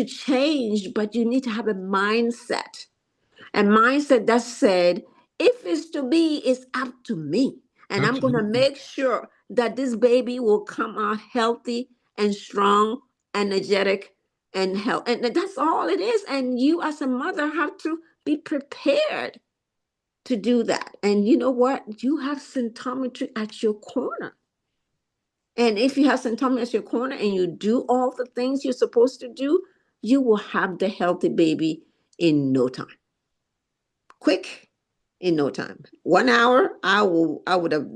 change, but you need to have a mindset. And mindset that said, if it's to be, it's up to me. And I'm going to Absolutely. make sure that this baby will come out healthy and strong, energetic, and health. And that's all it is. And you, as a mother, have to be prepared to do that. And you know what? You have symptometry at your corner. And if you have symptometry at your corner and you do all the things you're supposed to do, you will have the healthy baby in no time. Quick, in no time. 1 hour, I would have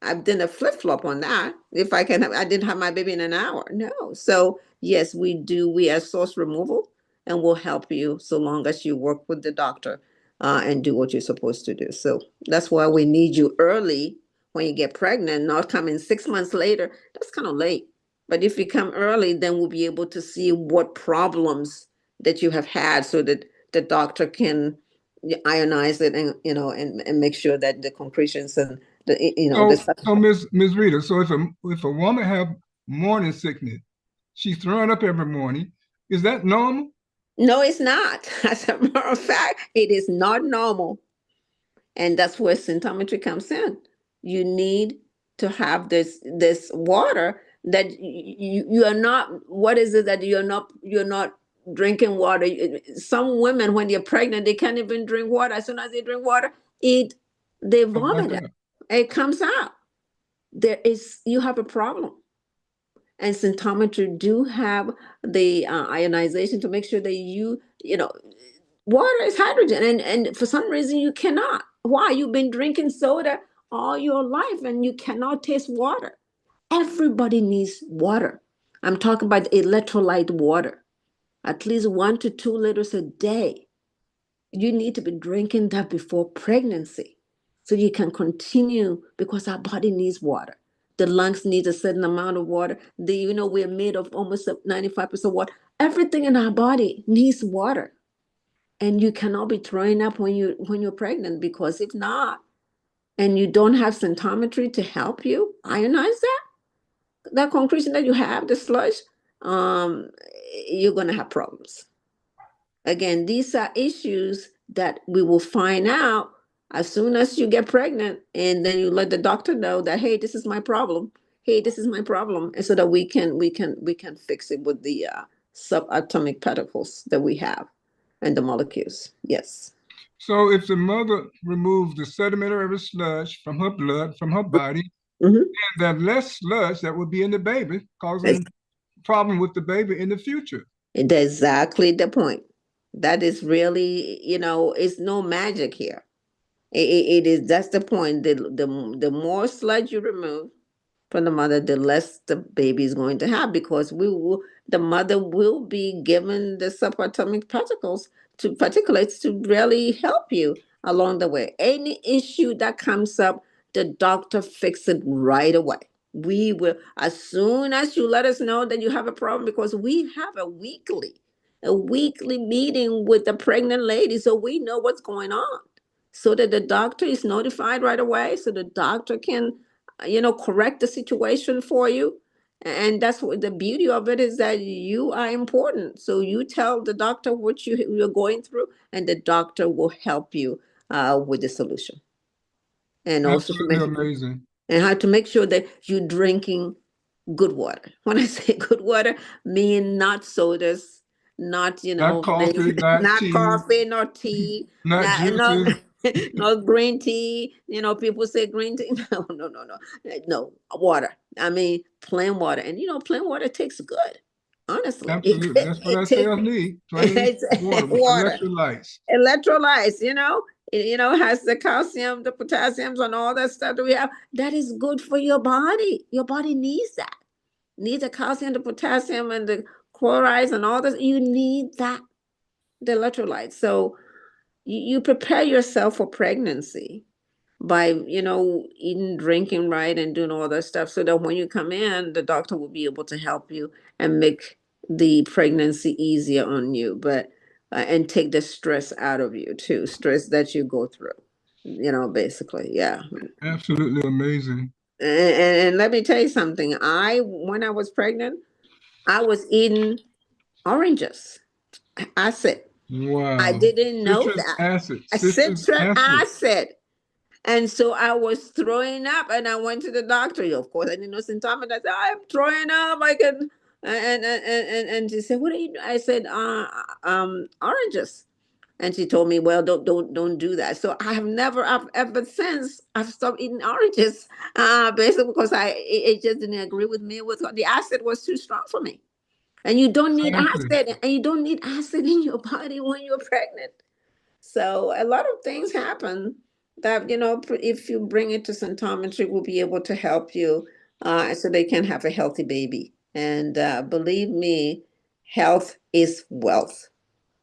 I've done a flip flop on that. If I can have, I didn't have my baby in an hour. No. So yes, we do. We are source removal, and we'll help you so long as you work with the doctor and do what you're supposed to do. So that's why we need you early when you get pregnant, not coming 6 months later. That's kind of late. But if you come early, then we'll be able to see what problems that you have had, so that the doctor can ionize it, and and make sure that the concretions and So Ms. Rita, so if a woman have morning sickness, she's throwing up every morning, is that normal? No, it's not. As a matter of fact, it is not normal. And that's where symptometry comes in. You need to have this water that you are not. What is it that you're not drinking water? Some women, when they're pregnant, they can't even drink water. As soon as they drink water, they vomit it. It comes out. You have a problem. And symptometry do have the ionization to make sure that water is hydrogen, and for some reason you cannot. Why? You've been drinking soda all your life and you cannot taste water. Everybody needs water. I'm talking about electrolyte water, at least 1 to 2 liters a day. You need to be drinking that before pregnancy so you can continue, because our body needs water. The lungs need a certain amount of water. We're made of almost 95% water. Everything in our body needs water. And you cannot be throwing up when you're pregnant, because if not, and you don't have symptometry to help you ionize that concretion that you have, the sludge, you're going to have problems. Again, these are issues that we will find out as soon as you get pregnant, and then you let the doctor know that, hey, this is my problem. Hey, this is my problem, and so that we can fix it with the subatomic particles that we have and the molecules. Yes. So if the mother removes the sedimentary sludge from her blood, from her body, Mm-hmm. and that less sludge that would be in the baby, causing problem with the baby in the future. That's exactly the point. That is really, it's no magic here. It is, that's the point. The more sludge you remove from the mother, the less the baby is going to have, because the mother will be given the subatomic particulates to really help you along the way. Any issue that comes up, the doctor fix it right away. We will, as soon as you let us know that you have a problem, because we have a weekly meeting with the pregnant lady, so we know what's going on, so that the doctor is notified right away, so the doctor can correct the situation for you. And that's what the beauty of it is, that you are important. So you tell the doctor what you're going through, and the doctor will help you with the solution. And also Amazing. And how to make sure that you're drinking good water. When I say good water, mean not sodas, not not coffee, not tea, coffee, not tea, not juices. not green tea. People say green tea. No, water. I mean, plain water. And plain water tastes good. Honestly, Absolutely. That's what I say I need. Plain water with water. Electrolytes. Electrolytes, it has the calcium, the potassiums, and all that stuff that we have. That is good for your body. Your body needs that. Needs the calcium, the potassium, and the chlorides, and all this. You need that, the electrolytes. So you prepare yourself for pregnancy by eating, drinking right, and doing all that stuff, so that when you come in, the doctor will be able to help you and make the pregnancy easier on you, but and take the stress out of you too, stress that you go through, basically. Yeah. Absolutely amazing. And let me tell you something. When I was pregnant, I was eating oranges. Acid. Wow. I didn't know Citrus that. acid. A citric acid. And so I was throwing up, and I went to the doctor. Of course, I didn't know symptoms. I said, I'm throwing up. I can, and she said, what are you doing? I said, oranges. And she told me, well, don't do that. So I've ever since I've stopped eating oranges, basically because it just didn't agree with me. The acid was too strong for me. And you don't need Exactly. acid, and you don't need acid in your body when you're pregnant. So a lot of things happen that, if you bring it to symptometry, we'll be able to help you so they can have a healthy baby. And believe me, health is wealth.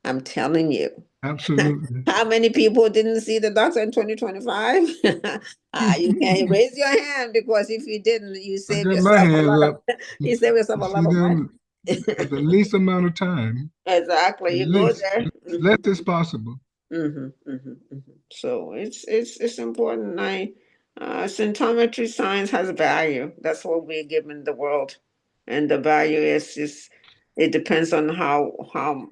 I'm telling you. Absolutely. How many people didn't see the doctor in 2025? You can raise your hand, because if you didn't, I got my hands up. you save yourself a See lot of money. them at the least amount of time. Exactly. At You go least, there. as less as possible. So it's important. Symptometry science has value. That's what we're giving the world, and the value is it depends on how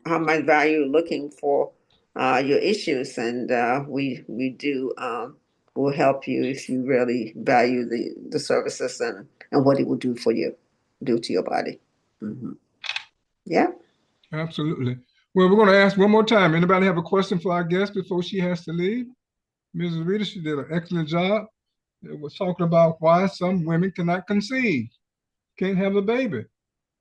much value you're looking for your issues, and we do will help you if you really value the services and what it will do for you, do to your body. Yeah. Absolutely. Well, we're going to ask one more time. Anybody have a question for our guest before she has to leave? Mrs. Rita, she did an excellent job. It was talking about why some women cannot conceive, can't have a baby.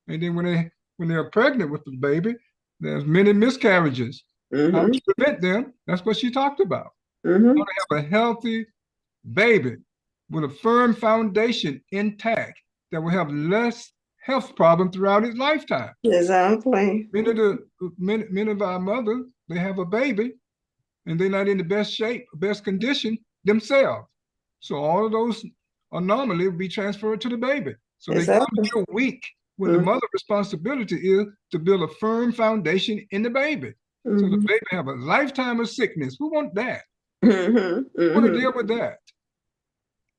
And then when they're pregnant with the baby, there's many miscarriages. How to prevent them? That's what she talked about. How to have a healthy baby with a firm foundation intact that will have less health problems throughout its lifetime. Exactly. Many of our mothers, they have a baby and they're not in the best shape, best condition themselves. So all of those anomaly will be transferred to the baby. So they come Exactly. here weak when the mother's responsibility is to build a firm foundation in the baby. So the baby have a lifetime of sickness. Who want that? Who want to deal with that?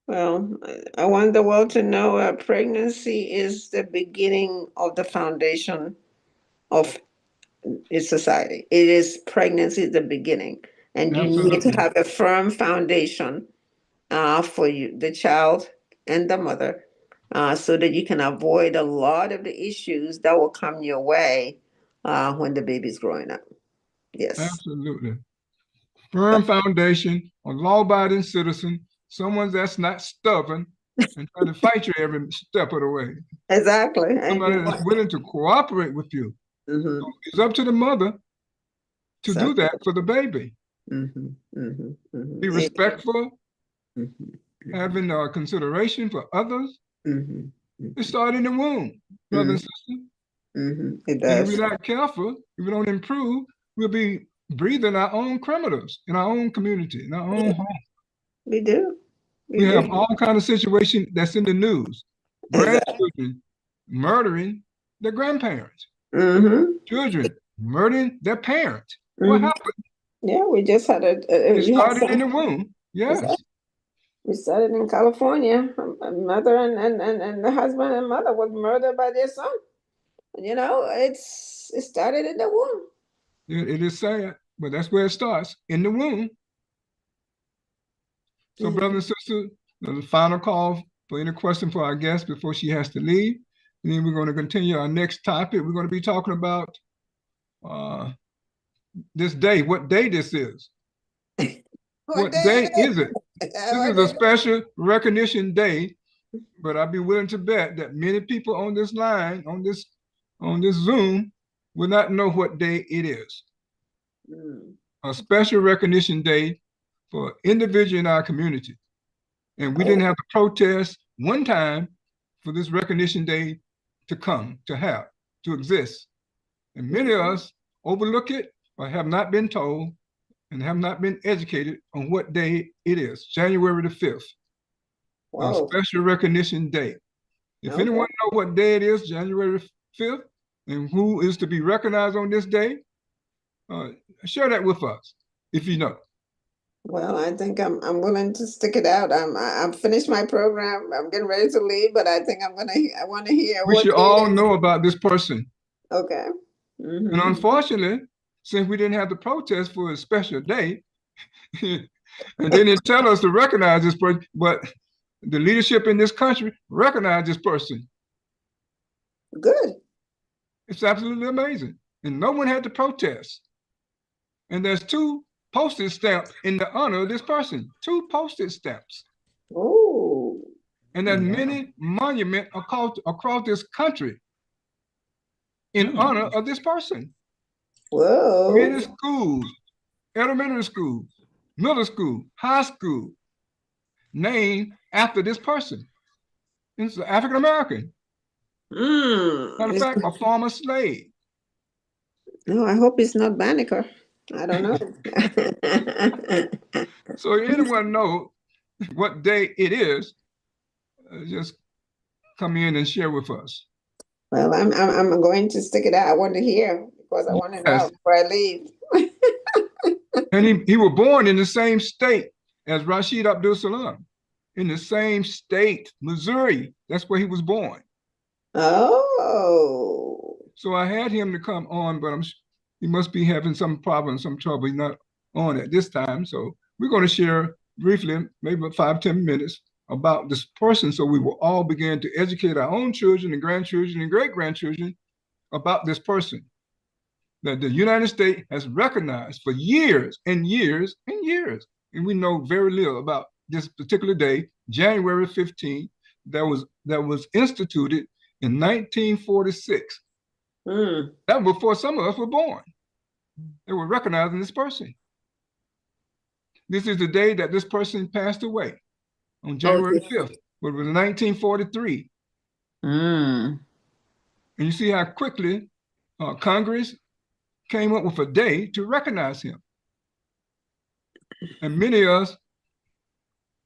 Well, I want the world to know pregnancy is the beginning of the foundation of its society. It is pregnancy is the beginning, and you need to Absolutely. have a firm foundation for you, the child and the mother, so that you can avoid a lot of the issues that will come your way when the baby's growing up. Yes. Absolutely. Firm foundation, a law-abiding citizen, someone that's not stubborn and trying to fight you every step of the way. Exactly. Somebody that's willing to cooperate with you. So it's up to the mother to do that for the baby. Be respectful, having consideration for others. It starts in the womb, brother and sister. It And if does. we're not careful, if we don't improve, we'll be breathing our own criminals in our own community, in our own home. We do. We have all kind of situations that's in the news. Exactly. Grandchildren murdering their grandparents. Children murdering their parents. What happened? Yeah, we just had It started in the womb. Yes. We started in California. A mother and the husband and mother was murdered by their son. It started in the womb. It is sad, but that's where it starts, in the womb. So, brother and sister, the final call for any question for our guest before she has to leave. And then we're going to continue our next topic. We're going to be talking about this day, what day this is. What day is it? This is a special recognition day, but I'd be willing to bet that many people on this line, on this Zoom, will not know what day it is. A special recognition day for individual in our community. And we didn't have to protest one time for this recognition day to come, to exist. And many of us overlook it or have not been told and have not been educated on what day it is, January the 5th, a special recognition day. If anyone knows what day it is, January 5th, and who is to be recognized on this day, share that with us, if you know. Well, I think I'm willing to stick it out. I'm finished my program. I'm getting ready to leave, but I think I want to hear. We should all know about this person. Okay. And unfortunately, since we didn't have the protest for a special day, and they didn't tell us to recognize this person, but the leadership in this country recognized this person. Good. It's absolutely amazing. And no one had to protest. And there's 2 postage stamps in the honor of this person. 2 postage stamps. Oh. And there's many monuments across this country in honor of this person. Whoa. Many schools, elementary school, middle school, high school, named after this person. It's an African American. Matter of fact, a former slave. No, I hope it's not Banneker. I don't know. So if anyone know what day it is, just come in and share with us. Well, I'm going to stick it out. I want to hear because I want to know Yes. before I leave. And he was born in the same state as Rashid Abdul Salam, in the same state, Missouri. That's where he was born. Oh. So I had him to come on, but he must be having some problem, some trouble. He's not on at this time. So we're going to share briefly, maybe about 5-10 minutes, about this person, so we will all begin to educate our own children and grandchildren and great-grandchildren about this person that the United States has recognized for years and years and years. And we know very little about this particular day, January 15th, that was instituted in 1946. That was before some of us were born. They were recognizing this person. This is the day that this person passed away, on January 5th, but it was 1943. And you see how quickly Congress came up with a day to recognize him. And many of us,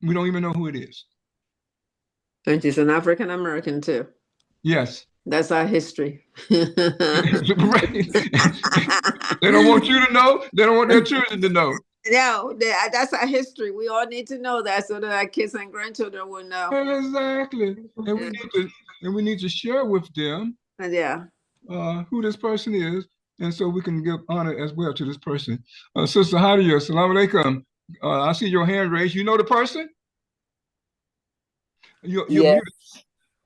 we don't even know who it is. And he's an African American too. Yes. That's our history. They don't want you to know. They don't want their children to know. No, that's our history. We all need to know that so that our kids and grandchildren will know. Exactly. And we need to share with them who this person is, and so we can give honor as well to this person. Sister Hadia, Assalamu alaikum. I see your hand raised. You know the person? You're yes.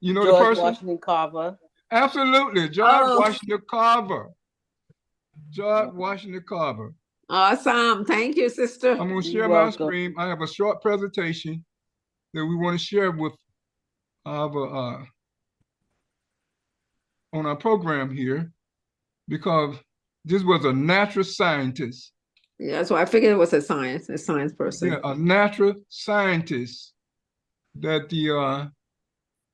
You know George the person? Washington Carver. Absolutely. George Washington Carver. George Washington Carver. Awesome. Thank you, sister. I'm going to share my screen. I have a short presentation that we want to share with on our program here, because this was a natural scientist. Yeah, so I figured it was a science person. Yeah, a natural scientist that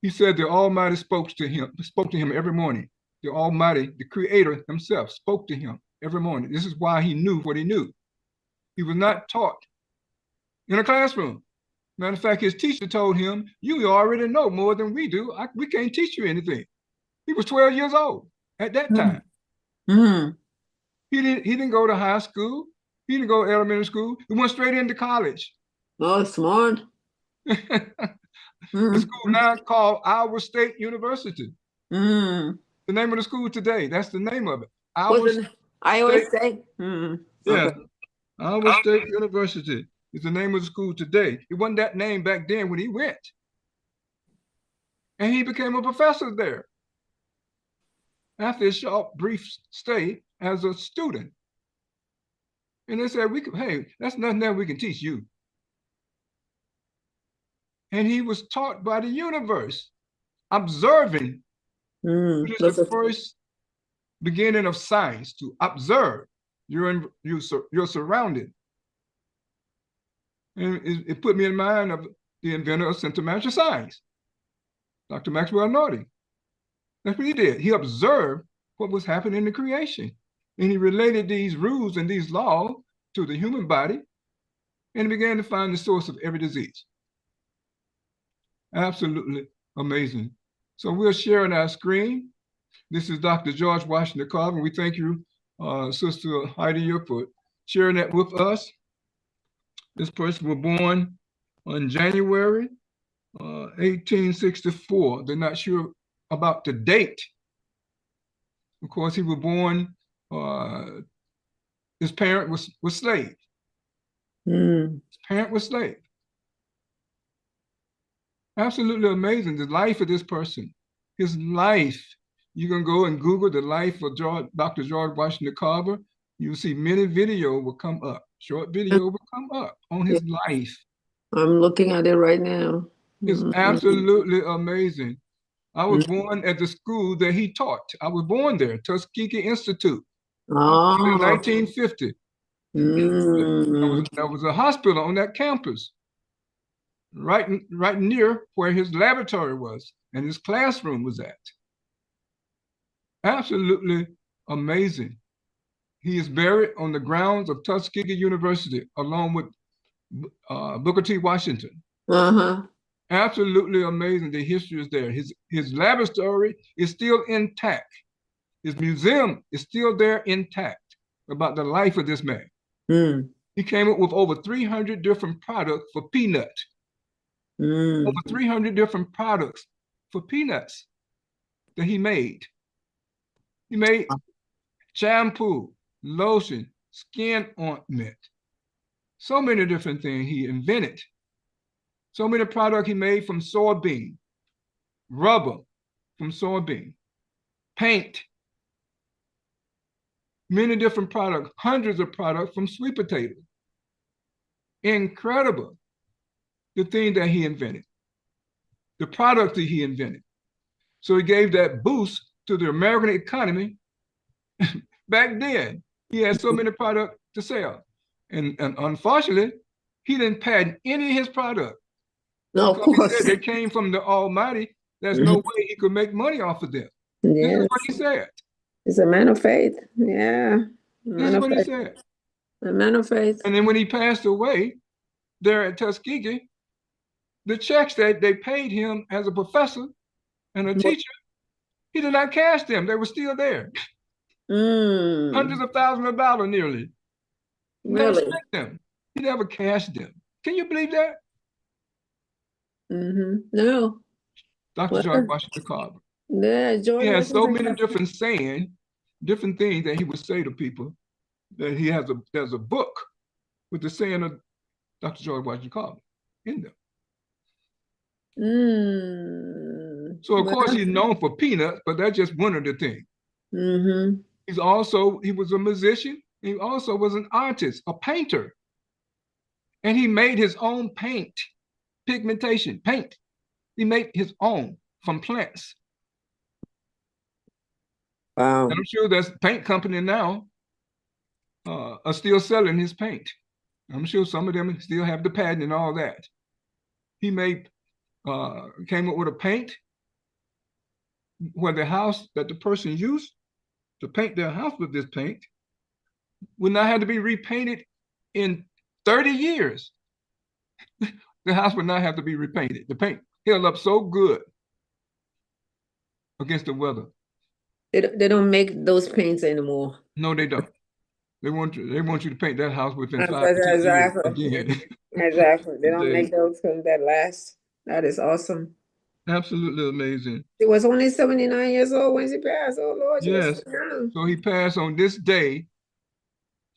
he said the Almighty spoke to him every morning. The Almighty, the Creator himself, spoke to him every morning. This is why he knew what he knew. He was not taught in a classroom. Matter of fact, his teacher told him, "You already know more than we do. We can't teach you anything." He was 12 years old at that time. He didn't go to high school. He didn't go to elementary school. He went straight into college. Oh, smart. The school now called Iowa State University. The name of the school today. That's the name of it. Iowa State. Yeah. Iowa State University is the name of the school today. It wasn't that name back then when he went. And he became a professor there after a short, brief stay as a student. And they said, hey, that's nothing that we can teach you. And he was taught by the universe, observing, which is the first beginning of science, to observe. You're surrounded. And it put me in mind of the inventor of sentimental science, Dr. Maxwell Nordy. That's what he did. He observed what was happening in the creation. And he related these rules and these laws to the human body, and began to find the source of every disease. Absolutely amazing. So we're sharing our screen. This is Dr. George Washington Carver. We thank you, Sister Heidi, for sharing that with us. This person was born on January 1864. They're not sure about the date. Of course, he was born, his parent was slave. His parent was slave. Absolutely amazing, the life of this person. His life. You can go and Google the life of Dr. George Washington Carver. you see many video will come up. Short video will come up on his life. I'm looking at it right now. It's absolutely amazing. I was born at the school that he taught. I was born there, Tuskegee Institute. In 1950. There was a hospital on that campus, right near where his laboratory was and his classroom was at. Absolutely amazing. He is buried on the grounds of Tuskegee University along with Booker T. Washington. Absolutely amazing. The history is there. His laboratory is still intact. His museum is still there intact about the life of this man. He came up with over 300 different products for peanuts. Over 300 different products for peanuts that he made. He made shampoo, lotion, skin ointment. So many different things he invented. So many products he made from soybean, rubber from soybean, paint, many different products, hundreds of products from sweet potato. Incredible, the thing that he invented, the product that he invented. So he gave that boost to the American economy back then. He had so many products to sell. And unfortunately, he didn't patent any of his products. No, of course. He said they came from the Almighty. There's no way he could make money off of them. This is what he said. He's a man of faith. Yeah. This is what he said. A man of faith. And then when he passed away there at Tuskegee, the checks that they paid him as a professor and a teacher, he did not cash them. They were still there. Hundreds of thousands of dollars nearly. Never spent them. He never cashed them. Can you believe that? No. Dr. George Washington Carver. Yeah, George. He has so many different sayings, different things that he would say to people. That he has there's a book with the saying of Dr. George Washington Carver in them. So of course he's known for peanuts, but that's just one of the things. He was a musician. He also was an artist, a painter. And he made his own paint, pigmentation, paint. He made his own from plants. Wow. And I'm sure there's a paint company now are still selling his paint. I'm sure some of them still have the patent and all that. He came up with a paint where the house that the person used to paint their house with this paint would not have to be repainted in 30 years. The house would not have to be repainted. The paint held up so good against the weather. They don't make those paints anymore. No, they don't. They want you to paint that house within 5 years again. Exactly. They don't make those films that last. That is awesome. Absolutely amazing. He was only 79 years old when he passed. Oh, Lord. Yes. So he passed on this day,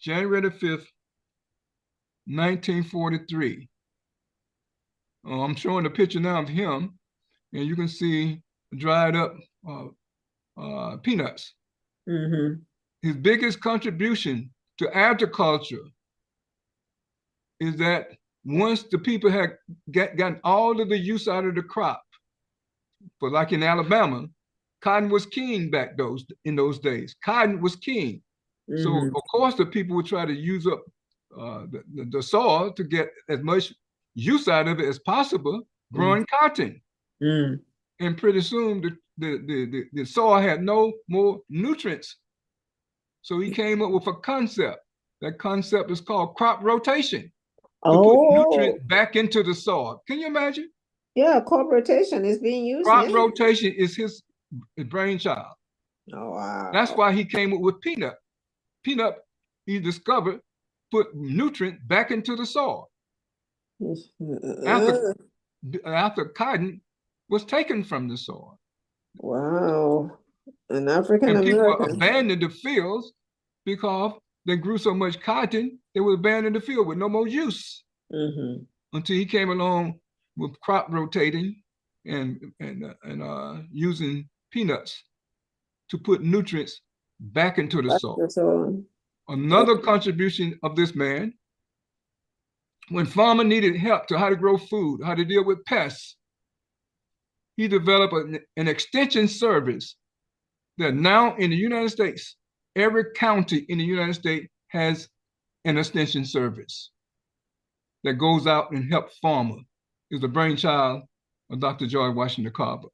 January the 5th, 1943. I'm showing a picture now of him, and you can see dried up peanuts. His biggest contribution to agriculture is that once the people had gotten all of the use out of the crop, but like in Alabama, cotton was king in those days. Cotton was king. So of course the people would try to use up the soil to get as much use out of it as possible, growing cotton. And pretty soon the soil had no more nutrients. So he came up with a concept. That concept is called crop rotation. To put nutrients back into the soil. Can you imagine? Yeah, crop rotation is being used. Crop rotation is his brainchild. Oh, wow. That's why he came up with peanut. Peanut, he discovered, put nutrient back into the soil. After cotton was taken from the soil. Wow. An African And people American. abandoned the fields because they grew so much cotton, they would abandon the field with no more use. Until he came along with crop rotating and using peanuts to put nutrients back into the soil. Another contribution of this man, when farmer needed help to how to grow food, how to deal with pests, he developed an extension service that now in the United States, every county in the United States has an extension service that goes out and helps farmers. Is the brainchild of Dr. George Washington Carver.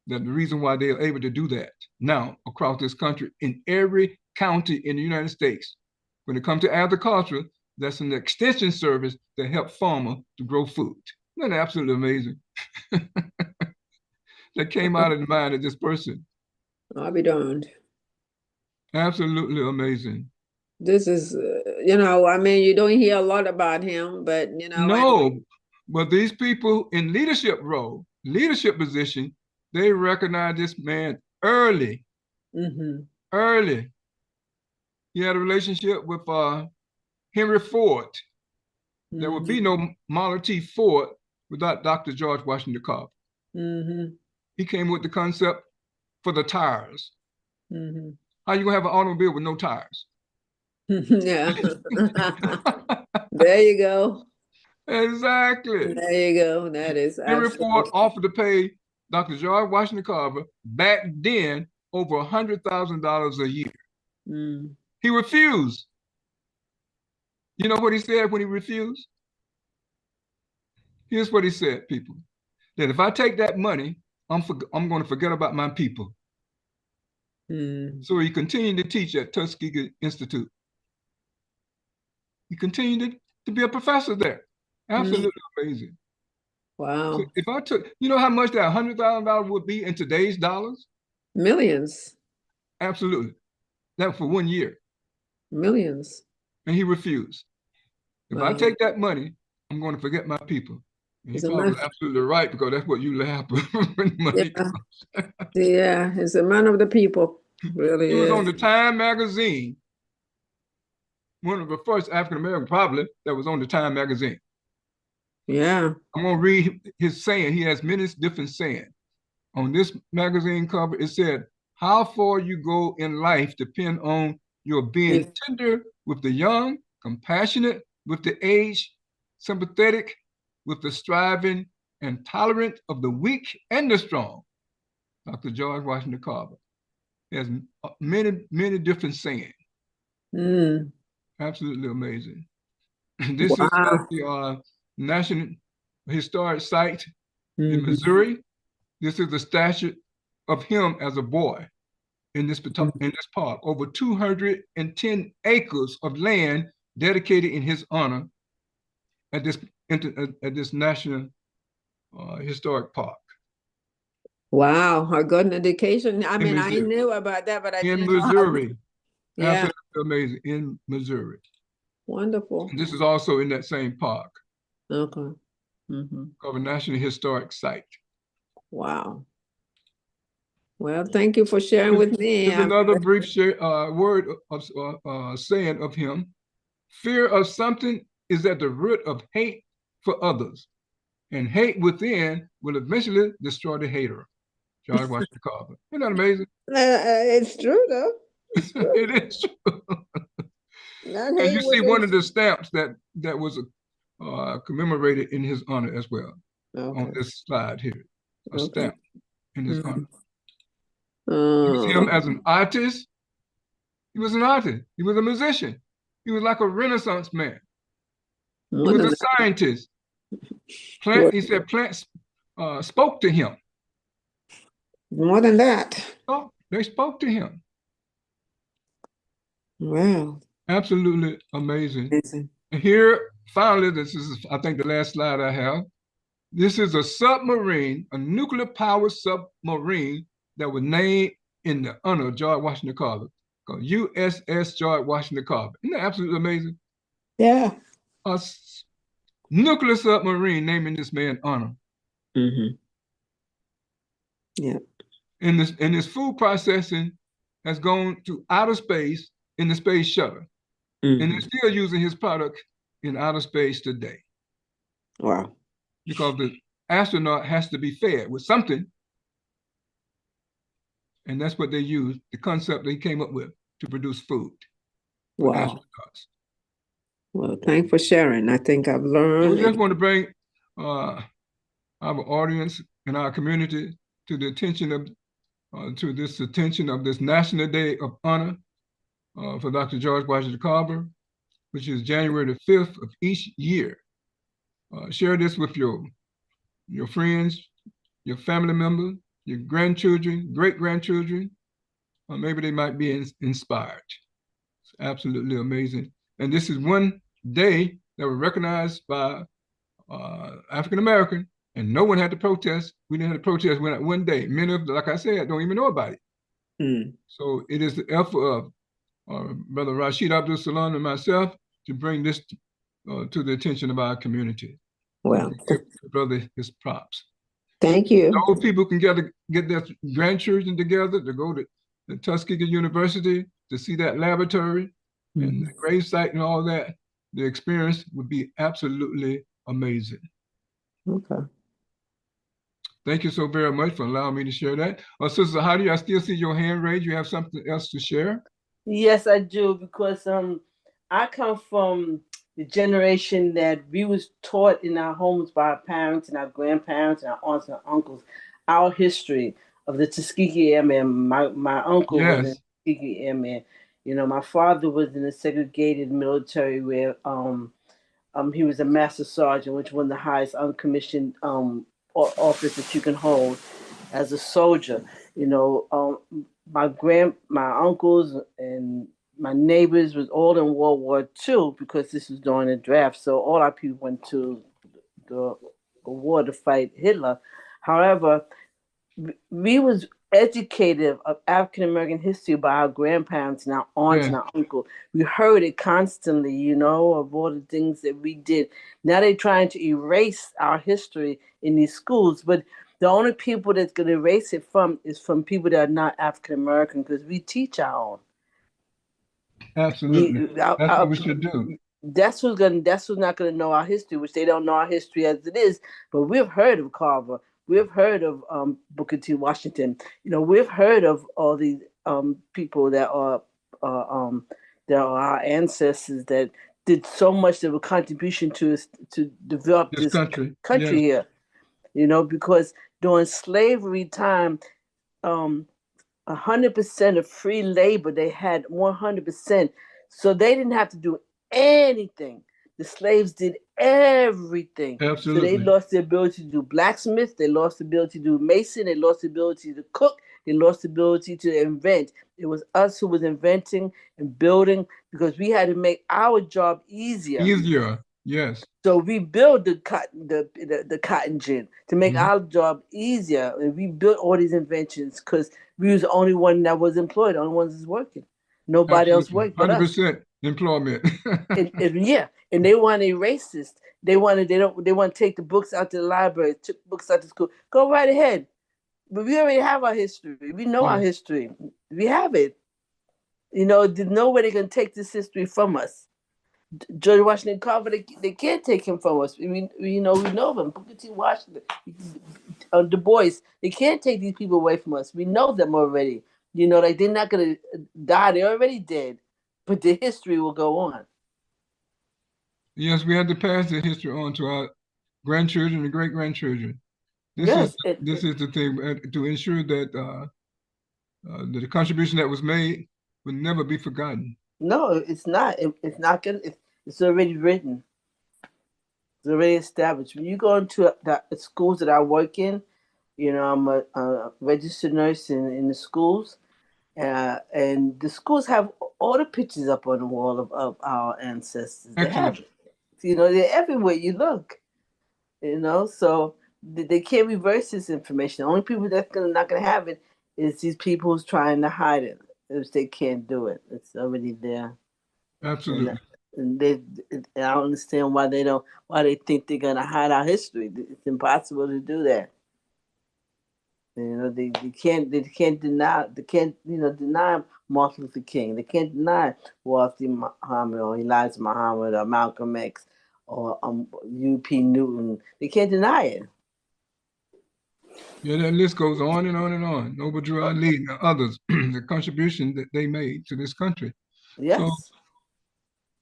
That the reason why they're able to do that now across this country in every county in the United States, when it comes to agriculture, that's an extension service that helps farmers to grow food. Isn't that absolutely amazing? That came out of the mind of this person. I'll be darned. Absolutely amazing. This is, you know, I mean, you don't hear a lot about him, but, you know. No, but these people in leadership role, leadership position, they recognize this man early. Early. He had a relationship with Henry Ford. There would be no Model T Ford without Dr. George Washington Carver. He came with the concept for the tires. How you gonna have an automobile with no tires? Yeah. There you go. Exactly. There you go. That is Henry Ford offered to pay Dr. George Washington Carver back then over $100,000 a year. He refused. You know what he said when he refused? Here's what he said, people. That if I take that money, I'm going to forget about my people. So he continued to teach at Tuskegee Institute. He continued to be a professor there. Absolutely amazing. Wow. So if I took, you know how much that $100,000 would be in today's dollars? Millions. Absolutely. That for 1 year. Millions. And he refused. If I take that money, I'm going to forget my people. And he probably was absolutely right, because that's what you laugh when money comes. Yeah, he's a man of the people. Really he was on the Time magazine. One of the first African-American probably that was on the Time magazine. Yeah. I'm going to read his saying. He has many different sayings. On this magazine cover, it said, how far you go in life depend on your being tender with the young, compassionate with the aged, sympathetic with the striving, and tolerant of the weak and the strong. Dr. George Washington Carver has many, many different sayings. Absolutely amazing. This is at the National Historic Site in Missouri. This is the statue of him as a boy in this park. Over 210 acres of land dedicated in his honor at this National Historic Park. Wow, a good education. I mean, I knew about that, but I didn't know how. In Missouri. Absolutely amazing. In Missouri. Wonderful. And this is also in that same park. Okay. Called a National Historic Site. Wow. Well, thank you for sharing with me. Here's another brief word of saying of him. Fear of something is at the root of hate for others, and hate within will eventually destroy the hater. George Washington Carver. Isn't that amazing? It's true, though. It's true. It is true. And you see one of the stamps that was commemorated in his honor as well. On this slide here, a stamp in his honor. You see him as an artist. He was an artist. He was a musician. He was like a Renaissance man. He was a scientist. He said plants spoke to him. More than that. Oh, they spoke to him. Wow. Absolutely amazing. And here, finally, this is, I think, the last slide I have. This is a submarine, a nuclear-powered submarine that was named in the honor of George Washington Carver, called USS George Washington Carver. Isn't that absolutely amazing? Yeah. A nuclear submarine naming this man honor. Yeah. And this food processing has gone to outer space in the space shuttle. And they're still using his product in outer space today. Wow. Because the astronaut has to be fed with something. And that's what they use, the concept they came up with to produce food. for Wow. astronauts. Well, thanks for sharing. I think I've We learned. just want to bring our audience and our community to the attention of this National Day of Honor for Dr. George Washington Carver, which is January the 5th of each year. Share this with your friends, your family members, your grandchildren, great-grandchildren, or maybe they might be inspired. It's absolutely amazing. And this is one day that was recognized by African American, and no one had to protest. We didn't have to protest one day. Many of, like I said, don't even know about it. Mm. So it is the effort of Brother Rashid Abdul Salam and myself to bring this to the attention of our community. Well, Give the brother his props. thank you. Old people can get their grandchildren together to go to the Tuskegee University to see that laboratory and the grave site and all that. The experience would be absolutely amazing. Okay. Thank you so very much for allowing me to share that. Sister Heidi, I still see your hand raised. You have something else to share? Yes, I do, because I come from the generation that we was taught in our homes by our parents and our grandparents and our aunts and uncles our history of the Tuskegee Airmen. My uncle was in Tuskegee Airmen. You know, my father was in a segregated military where he was a master sergeant, which was the highest uncommissioned office that you can hold as a soldier. You know, my uncles and my neighbors was all in World War II, because this was during the draft. So all our people went to the war to fight Hitler. However, we was educated of African American history by our grandparents and our aunts and our uncle. We heard it constantly, you know, of all the things that we did. Now they're trying to erase our history in these schools, but the only people that's going to erase it is from people that are not African American, because we teach our own. Absolutely. That's what we should do. That's who's not gonna know our history, which they don't know our history as it is. But we've heard of Carver. We've heard of Booker T. Washington. You know, we've heard of all these people that are our ancestors that did so much of a contribution to develop this country here. You know, because during slavery time, 100% of free labor, they had 100%. So they didn't have to do anything. The slaves did everything. Absolutely. So they lost the ability to do blacksmith. They lost the ability to do mason. They lost the ability to cook. They lost the ability to invent. It was us who was inventing and building, because we had to make our job easier. Yes. So we built the cotton gin to make our job easier, and we built all these inventions because we was the only one that was employed, the only ones that's working. Nobody else worked but us. 100% employment. and they want to erase this. They want to take the books out to the library, took books out to school. Go right ahead. But we already have our history. We know our history. We have it. You know, there's no way they can take this history from us. George Washington Carver, they can't take him from us. We know them. Booker T. Washington, Du Bois, they can't take these people away from us. We know them already. You know, like they're not going to die. They're already dead. But the history will go on. Yes, we have to pass the history on to our grandchildren and great-grandchildren. This is the thing, to ensure that the contribution that was made will never be forgotten. No, it's not. It's not gonna. It's already written. It's already established. When you go into the schools that I work in, you know, I'm a registered nurse in the schools, and the schools have all the pictures up on the wall of our ancestors. They have it. You know, they're everywhere you look. You know, so they can't reverse this information. The only people that's not gonna have it is these people who's trying to hide it. If they can't do it, it's already there. Absolutely. And I don't understand why they think they're gonna hide our history. It's impossible to do that. You know, they can't deny Martin Luther King. They can't deny Walter Muhammad or Elijah Muhammad or Malcolm X or U.P. Newton. They can't deny it. Yeah, that list goes on and on and on. Noble Drew Ali and others, the contribution that they made to this country. Yes. So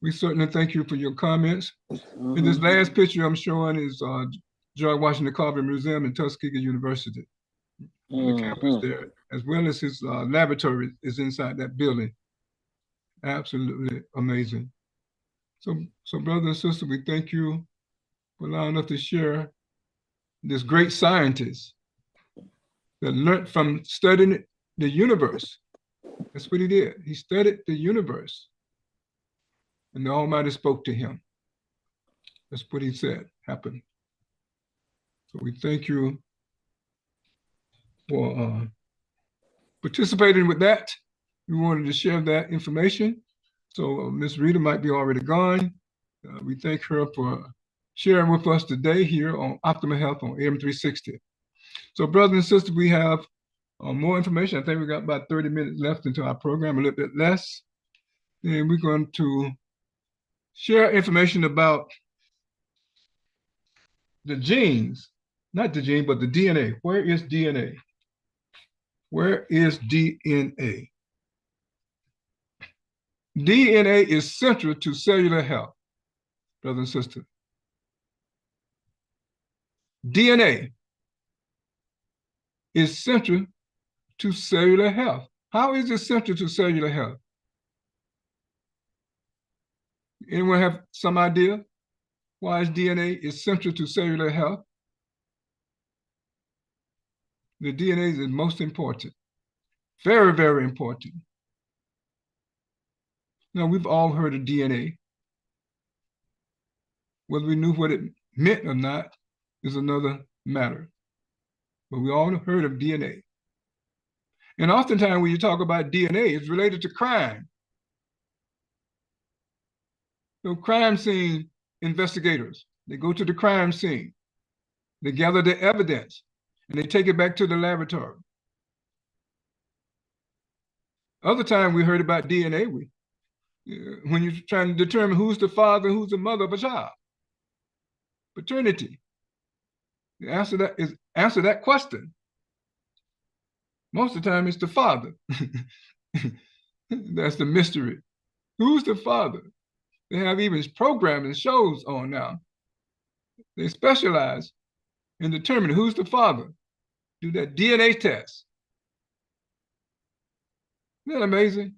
We certainly thank you for your comments. And this last picture I'm showing is George Washington Carver Museum in Tuskegee University, on the campus there, as well as his laboratory is inside that building. Absolutely amazing. So brother and sister, we thank you for allowing us to share this great scientist that learned from studying the universe. That's what he did. He studied the universe, and the Almighty spoke to him. That's what he said happened. So we thank you for participating with that. We wanted to share that information. So Miss Rita might be already gone. We thank her for sharing with us today here on Optimal Health on AM 360. So brothers and sisters, we have more information. I think we got about 30 minutes left into our program, a little bit less. And we're going to share information about the genes, not the gene, but the DNA. Where is DNA? Where is DNA? DNA is central to cellular health, brothers and sisters. DNA is central to cellular health. How is it central to cellular health? Anyone have some idea why DNA is central to cellular health? The DNA is most important. Very, very important. Now, we've all heard of DNA. Whether we knew what it meant or not is another matter. But we all heard of DNA. And oftentimes when you talk about DNA, it's related to crime. So crime scene investigators, they go to the crime scene. They gather the evidence and they take it back to the laboratory. Other time we heard about DNA, when you're trying to determine who's the father, who's the mother of a child. Paternity. The answer that question. Most of the time it's the father. That's the mystery. Who's the father? They have even programs and shows on now. They specialize in determining who's the father. Do that DNA test. Isn't that amazing?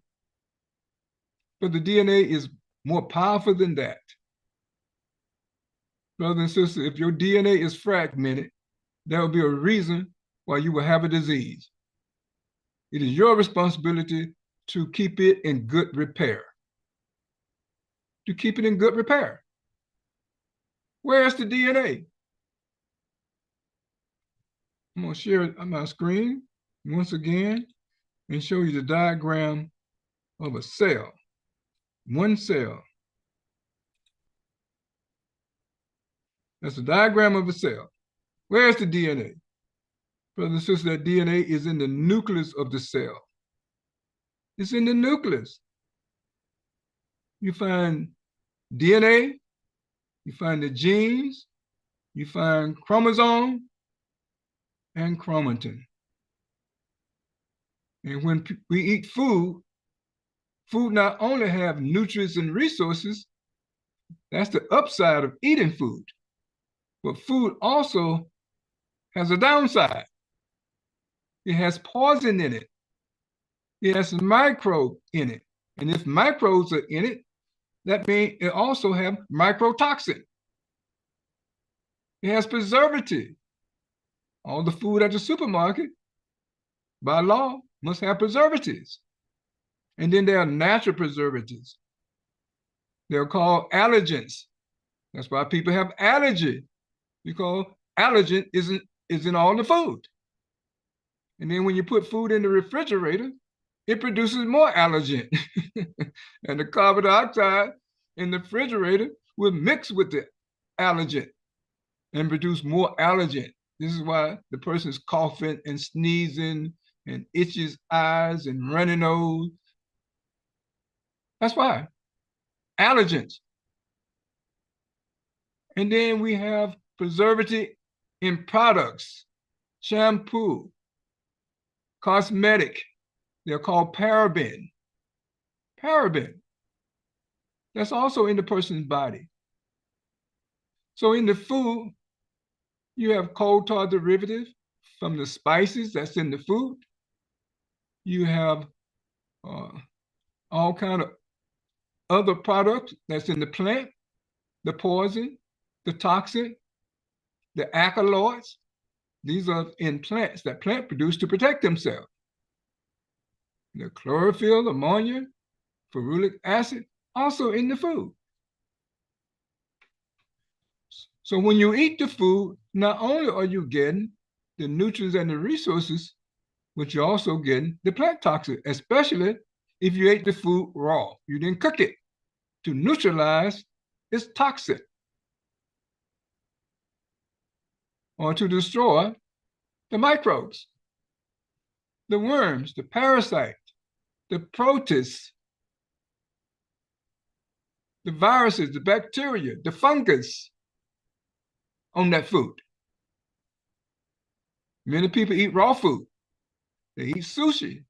But the DNA is more powerful than that. Brothers and sisters, if your DNA is fragmented, there will be a reason why you will have a disease. It is your responsibility to keep it in good repair. To keep it in good repair. Where's the DNA? I'm going to share it on my screen once again and show you the diagram of a cell. One cell. That's a diagram of a cell. Where's the DNA? Brothers and sisters, that DNA is in the nucleus of the cell. It's in the nucleus. You find DNA, you find the genes, you find chromosome and chromatin. And when we eat food, food not only have nutrients and resources, that's the upside of eating food, but food also has a downside. It has poison in it. It has microbe in it. And if microbes are in it, that means it also has microtoxin. It has preservative. All the food at the supermarket, by law, must have preservatives. And then there are natural preservatives. They're called allergens. That's why people have allergy, because allergen is in all the food. And then when you put food in the refrigerator, it produces more allergen. And the carbon dioxide in the refrigerator will mix with the allergen and produce more allergen. This is why the person is coughing and sneezing and itches eyes and runny nose. That's why. Allergens. And then we have preservative in products, shampoo, cosmetic. They're called paraben. Paraben. that's also in the person's body. So in the food, you have coal tar derivative from the spices that's in the food. You have all kind of other products that's in the plant, the poison, the toxin, the alkaloids. These are in plants that plant produce to protect themselves. The chlorophyll, ammonia, ferulic acid, also in the food. So when you eat the food, not only are you getting the nutrients and the resources, but you're also getting the plant toxin, especially if you ate the food raw. You didn't cook it to neutralize its toxin or to destroy the microbes, the worms, the parasites, the protists, the viruses, the bacteria, the fungus on that food. Many people eat raw food. They eat sushi,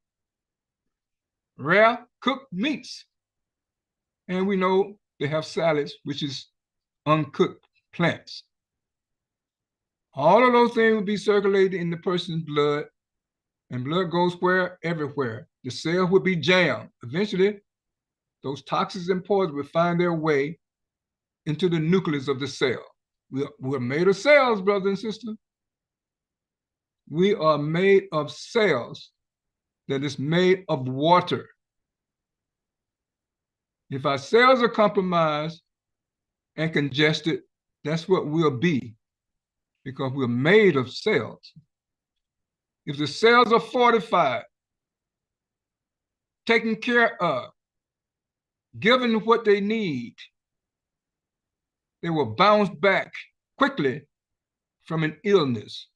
rare cooked meats. And we know they have salads, which is uncooked plants. All of those things will be circulated in the person's blood, and blood goes where? Everywhere. The cell will be jammed. Eventually, those toxins and poisons will find their way into the nucleus of the cell. We're made of cells, brothers and sisters. We are made of cells that is made of water. If our cells are compromised and congested, that's what we'll be, because we're made of cells. If the cells are fortified, taken care of, given what they need, they will bounce back quickly from an illness.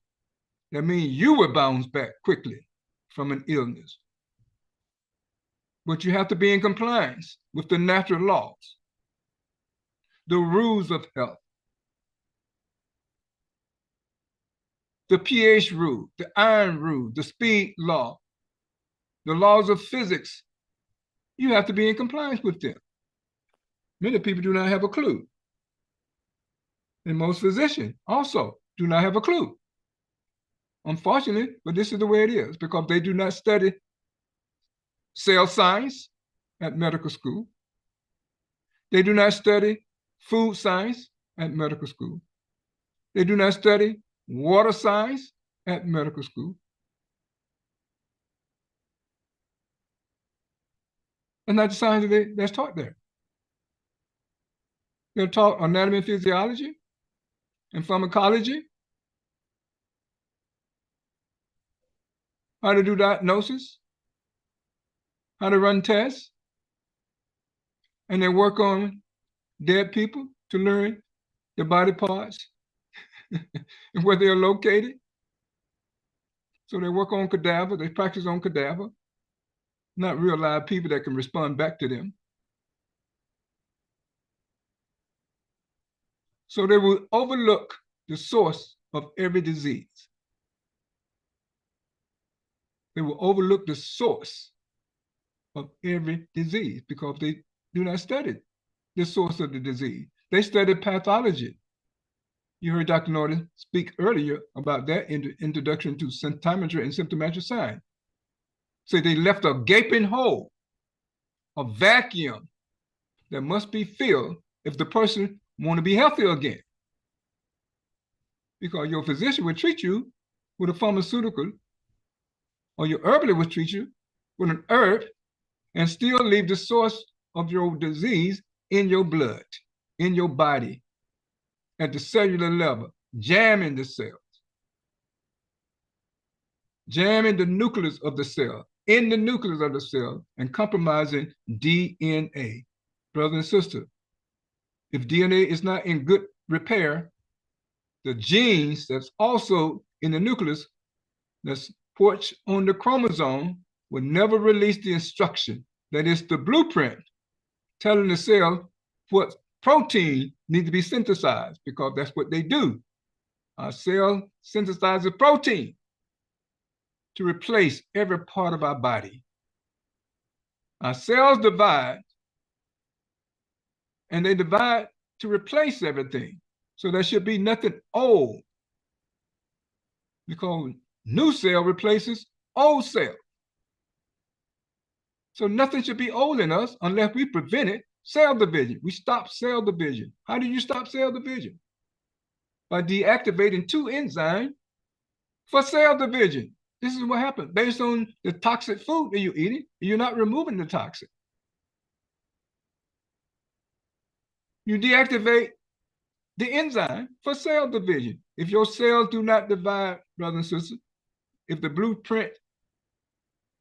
That means you will bounce back quickly from an illness. But you have to be in compliance with the natural laws, the rules of health, the pH rule, the iron rule, the speed law, the laws of physics. You have to be in compliance with them. Many people do not have a clue. And most physicians also do not have a clue. Unfortunately, but this is the way it is, because they do not study cell science at medical school. They do not study food science at medical school. They do not study water science at medical school. And not the science that's taught there. They're taught anatomy and physiology and pharmacology, how to do diagnosis, how to run tests, and they work on dead people to learn the body parts and where they're located. So they work on cadaver, they practice on cadaver, not real live people that can respond back to them. So they will overlook the source of every disease. They will overlook the source of every disease because they do not study the source of the disease. They study pathology. You heard Dr. Norton speak earlier about that introduction to symptometry and symptomatic science. So they left a gaping hole, a vacuum that must be filled if the person want to be healthy again. Because your physician will treat you with a pharmaceutical, or your herbalist will treat you with an herb and still leave the source of your disease in your blood, in your body, at the cellular level, jamming the cells, jamming the nucleus of the cell, in the nucleus of the cell, and compromising DNA. Brother and sister, if DNA is not in good repair, the genes that's also in the nucleus that's porched on the chromosome will never release the instruction, that is the blueprint, telling the cell what protein needs to be synthesized, because that's what they do. Our cell synthesizes protein to replace every part of our body. Our cells divide and they divide to replace everything. So there should be nothing old, because new cell replaces old cell. So nothing should be old in us unless we prevented cell division. We stop cell division. How do you stop cell division? By deactivating 2 enzymes for cell division. This is what happens based on the toxic food that you're eating. You're not removing the toxin. You deactivate the enzyme for cell division. If your cells do not divide, brothers and sisters, if the blueprint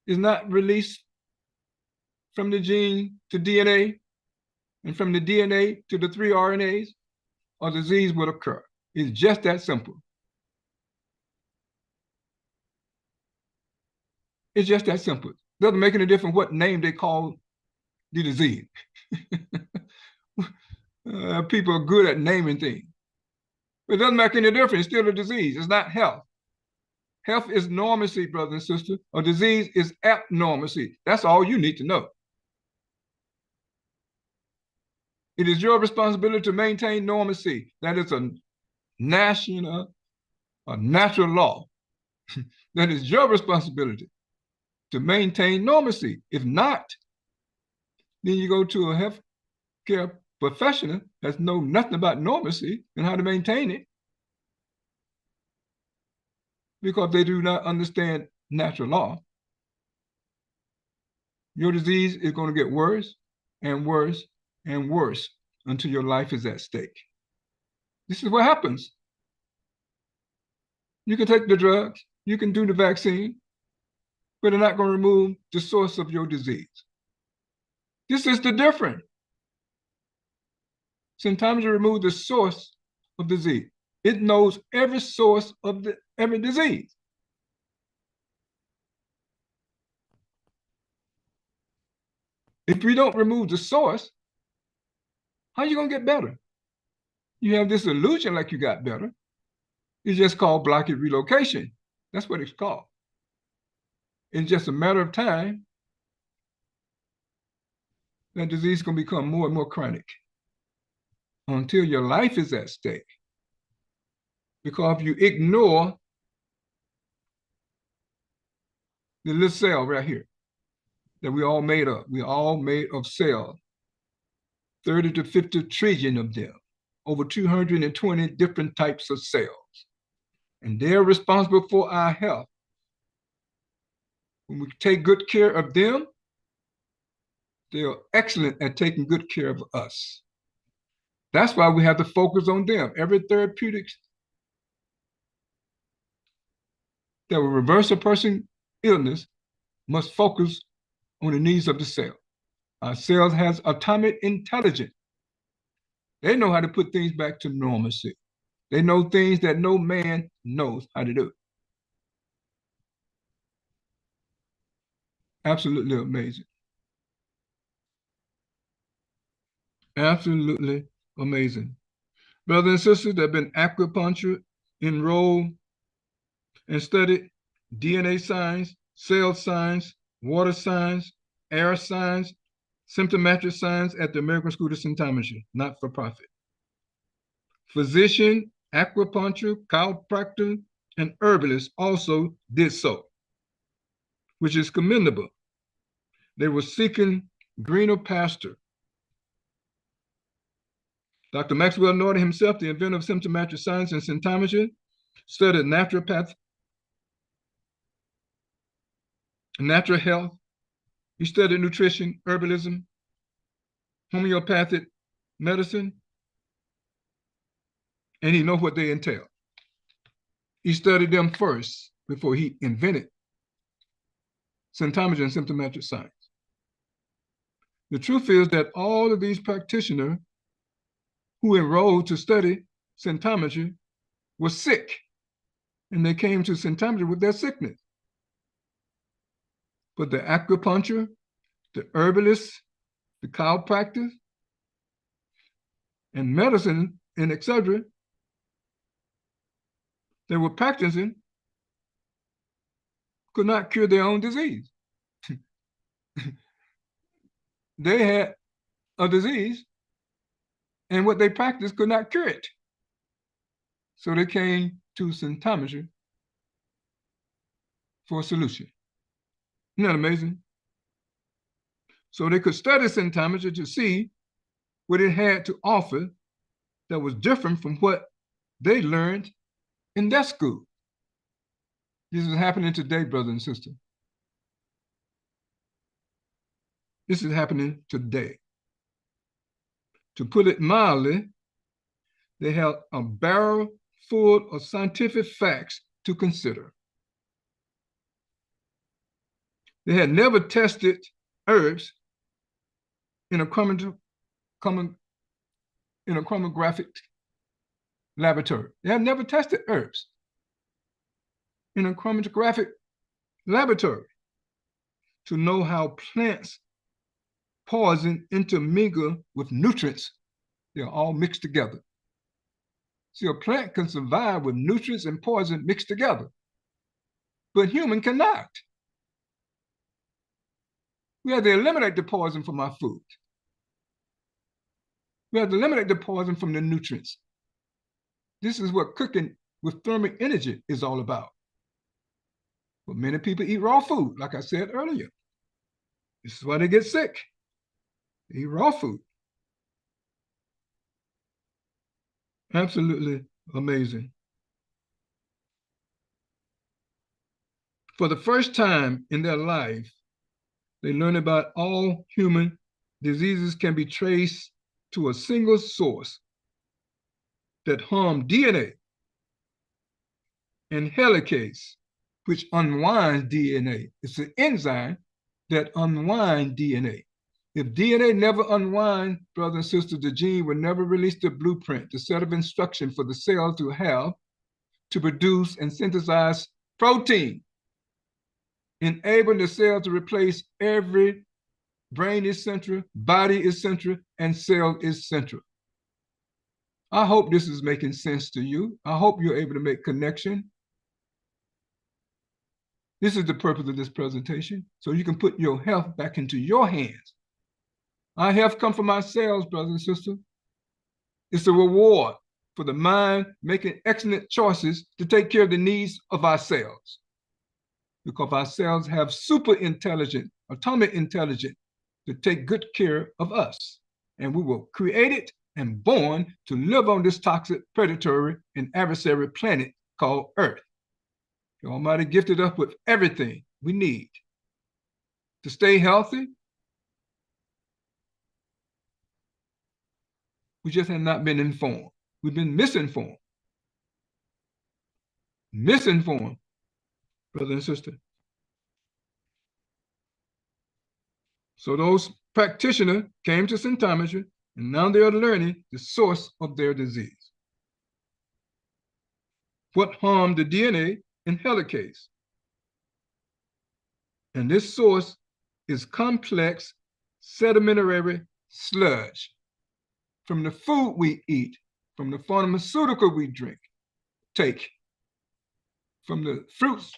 is not released from the gene to DNA, and from the DNA to the 3 RNAs, a disease will occur. It's just that simple. It's just that simple. Doesn't make any difference what name they call the disease. People are good at naming things. But it doesn't make any difference. It's still a disease. It's not health. Health is normalcy, brothers and sisters. A disease is abnormalcy. That's all you need to know. It is your responsibility to maintain normalcy. That is a natural law. That is your responsibility to maintain normalcy. If not, then you go to a healthcare professional that knows nothing about normalcy and how to maintain it, because they do not understand natural law. Your disease is going to get worse and worse and worse until your life is at stake. This is what happens. You can take the drugs, you can do the vaccine, but they're not going to remove the source of your disease. This is the difference. Sometimes you remove the source of disease. It knows every source of every disease. If we don't remove the source, how are you going to get better? You have this illusion like you got better. It's just called blockade relocation. That's what it's called. It's just a matter of time that disease is going to become more and more chronic until your life is at stake. Because if you ignore the little cell right here that we all made of, we all made of cells, 30 to 50 trillion of them, over 220 different types of cells. And they're responsible for our health. When we take good care of them, they are excellent at taking good care of us. That's why we have to focus on them. Every therapeutic that will reverse a person's illness must focus on the needs of the cell. Our cells has atomic intelligence. They know how to put things back to normalcy. They know things that no man knows how to do. Absolutely amazing. Absolutely amazing. Brothers and sisters, there have been acupuncture enrolled and studied DNA science, cell science, water science, air science, symptomatic science at the American School of Symptometry, not for profit. Physician, acupuncture, chiropractor, and herbalists also did so, which is commendable. They were seeking greener pasture. Dr. Maxwell Norton himself, the inventor of symptomatic science and symptometry, studied naturopath, natural health. He studied nutrition, herbalism, homeopathic medicine, and he knows what they entail. He studied them first before he invented symptometry and symptomatic science. The truth is that all of these practitioners who enrolled to study symptometry were sick, and they came to symptometry with their sickness. But the acupuncture, the herbalists, the chiropractors, and medicine, and etc., they were practicing could not cure their own disease. They had a disease and what they practiced could not cure it. So they came to symptometry for a solution. Isn't that amazing? So they could study symptometry to see what it had to offer that was different from what they learned in their school. This is happening today, brother and sister. This is happening today. To put it mildly, they have a barrel full of scientific facts to consider. They had never tested herbs in a chromatographic laboratory. They have never tested herbs in a chromatographic laboratory to know how plants poison intermingle with nutrients. They're all mixed together. See, a plant can survive with nutrients and poison mixed together, but human cannot. We have to eliminate the poison from our food. We have to eliminate the poison from the nutrients. This is what cooking with thermic energy is all about. But many people eat raw food, like I said earlier. This is why they get sick. They eat raw food. Absolutely amazing. For the first time in their life, they learn about all human diseases can be traced to a single source that harm DNA and helicase, which unwinds DNA. It's an enzyme that unwinds DNA. If DNA never unwinds, brothers and sisters, the gene will never release the blueprint, the set of instruction for the cell to have to produce and synthesize protein, enabling the cell to replace every brain is central, body is central, and cell is central. I hope this is making sense to you. I hope you're able to make connection. This is the purpose of this presentation, so you can put your health back into your hands. Our health comes from our cells, brothers and sisters. It's a reward for the mind making excellent choices to take care of the needs of our cells. Because our cells have super intelligent, atomic intelligence to take good care of us. And we were created and born to live on this toxic, predatory, and adversary planet called Earth. The Almighty gifted us with everything we need to stay healthy. We just have not been informed. We've been misinformed. Misinformed, brother and sister. So those practitioners came to symptometry, and now they are learning the source of their disease. What harmed the DNA and helicase? And this source is complex sedimentary sludge from the food we eat, from the pharmaceutical we take, from the fruits,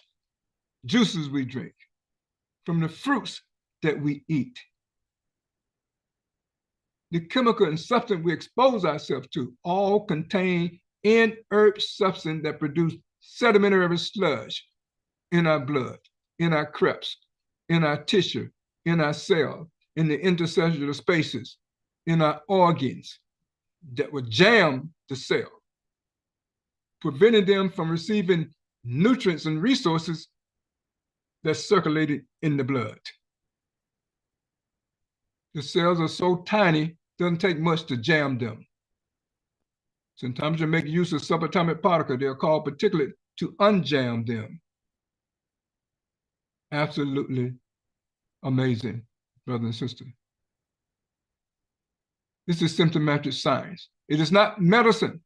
juices we drink, from the fruits that we eat. The chemical and substance we expose ourselves to all contain inert substance that produce sedimentary sludge in our blood, in our creps, in our tissue, in our cell, in the intercellular spaces, in our organs that would jam the cell, preventing them from receiving nutrients and resources that's circulated in the blood. The cells are so tiny, doesn't take much to jam them. Sometimes you make use of subatomic particles, they're called particulate, to unjam them. Absolutely amazing, brother and sister. This is symptomatic science. It is not medicine.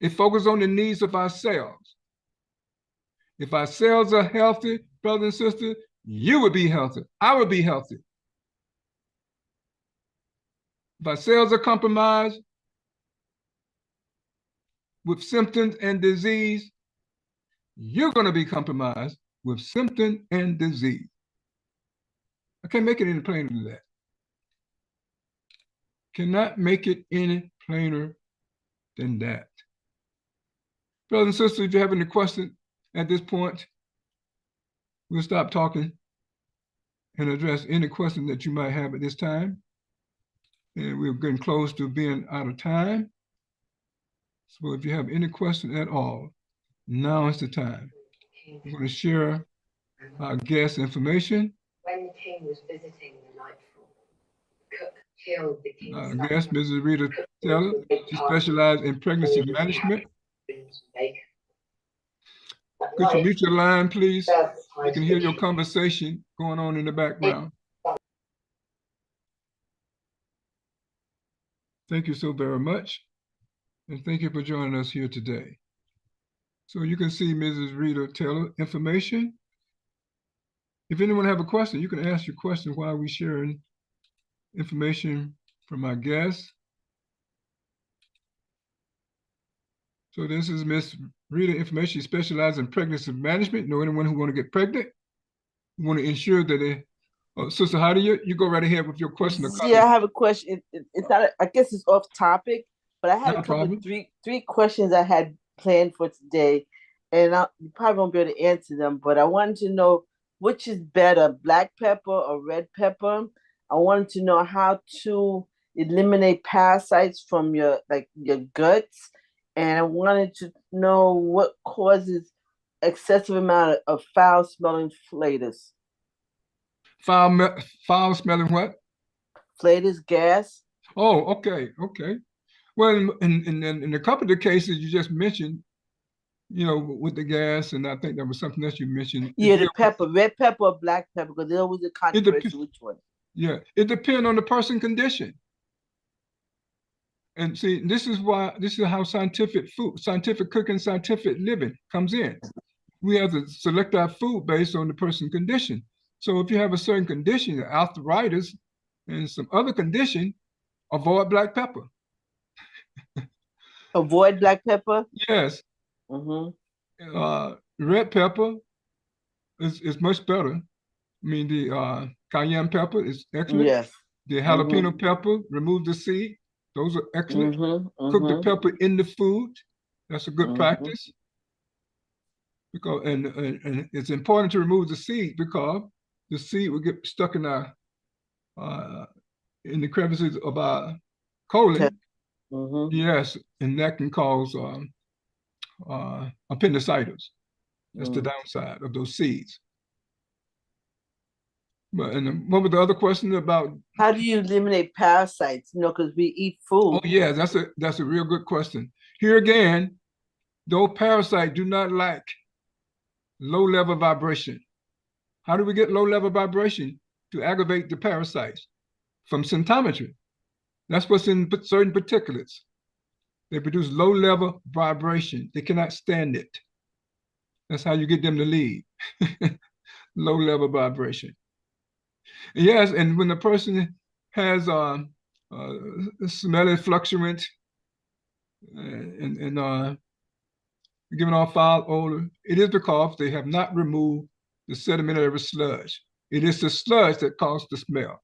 It focuses on the needs of our cells. If our cells are healthy, brother and sister, you will be healthy. I will be healthy. If our cells are compromised with symptoms and disease, you're going to be compromised with symptom and disease. I can't make it any plainer than that. Cannot make it any plainer than that. Brothers and sisters, if you have any questions at this point, we'll stop talking and address any questions that you might have at this time. And we're getting close to being out of time. So if you have any question at all, now is the time. We're going to share our guest information. When the king was visiting the nightfall, Cook killed the king's Our son. guest, Mrs. Rita Taylor, she specialized in pregnancy management. Could you mute your line, please? I can hear your conversation going on in the background. Thank you so very much. And thank you for joining us here today. So you can see Mrs. Rita Taylor information. If anyone have a question, you can ask your question while we sharing information from our guests. So this is Miss Rita information. She specializes in pregnancy management. Know anyone who want to get pregnant? You want to ensure that they, Sister Heidi, you go right ahead with your question. Yeah, I have a question. It's not, I guess it's off topic, but I had three questions I had planned for today, and you probably won't be able to answer them, but I wanted to know which is better, black pepper or red pepper. I wanted to know how to eliminate parasites from your guts, and I wanted to know what causes excessive amount of foul-smelling flavors. Foul-smelling what? Flavors, gas. Oh, okay. Well, in a couple of the cases you just mentioned, you know, with the gas, and I think there was something else you mentioned. Yeah, the pepper, red pepper or black pepper, because there's always a controversy which one. Yeah, it depends on the person's condition. And see, this is how scientific cooking, scientific living comes in. We have to select our food based on the person's condition. So if you have a certain condition, arthritis and some other condition, avoid black pepper. Avoid black pepper? Yes. Red pepper is much better. I mean, the cayenne pepper is excellent. Yes. The jalapeno pepper, remove the seed. Those are excellent. Cook the pepper in the food. That's a good practice. Because and it's important to remove the seed because the seed will get stuck in the crevices of our colon. Yes, and that can cause appendicitis. That's the downside of those seeds. But and what was the other question about? How do you eliminate parasites? You know, because we eat food. Oh yeah, that's a real good question. Here again, those parasites do not like low level vibration. How do we get low level vibration? To aggravate the parasites from symptometry. That's what's in certain particulates. They produce low level vibration. They cannot stand it. That's how you get them to leave. Low level vibration. Yes, and when the person has smelly fluctuant and giving off foul odor, it is because they have not removed the sedimentary sludge. It is the sludge that causes the smell.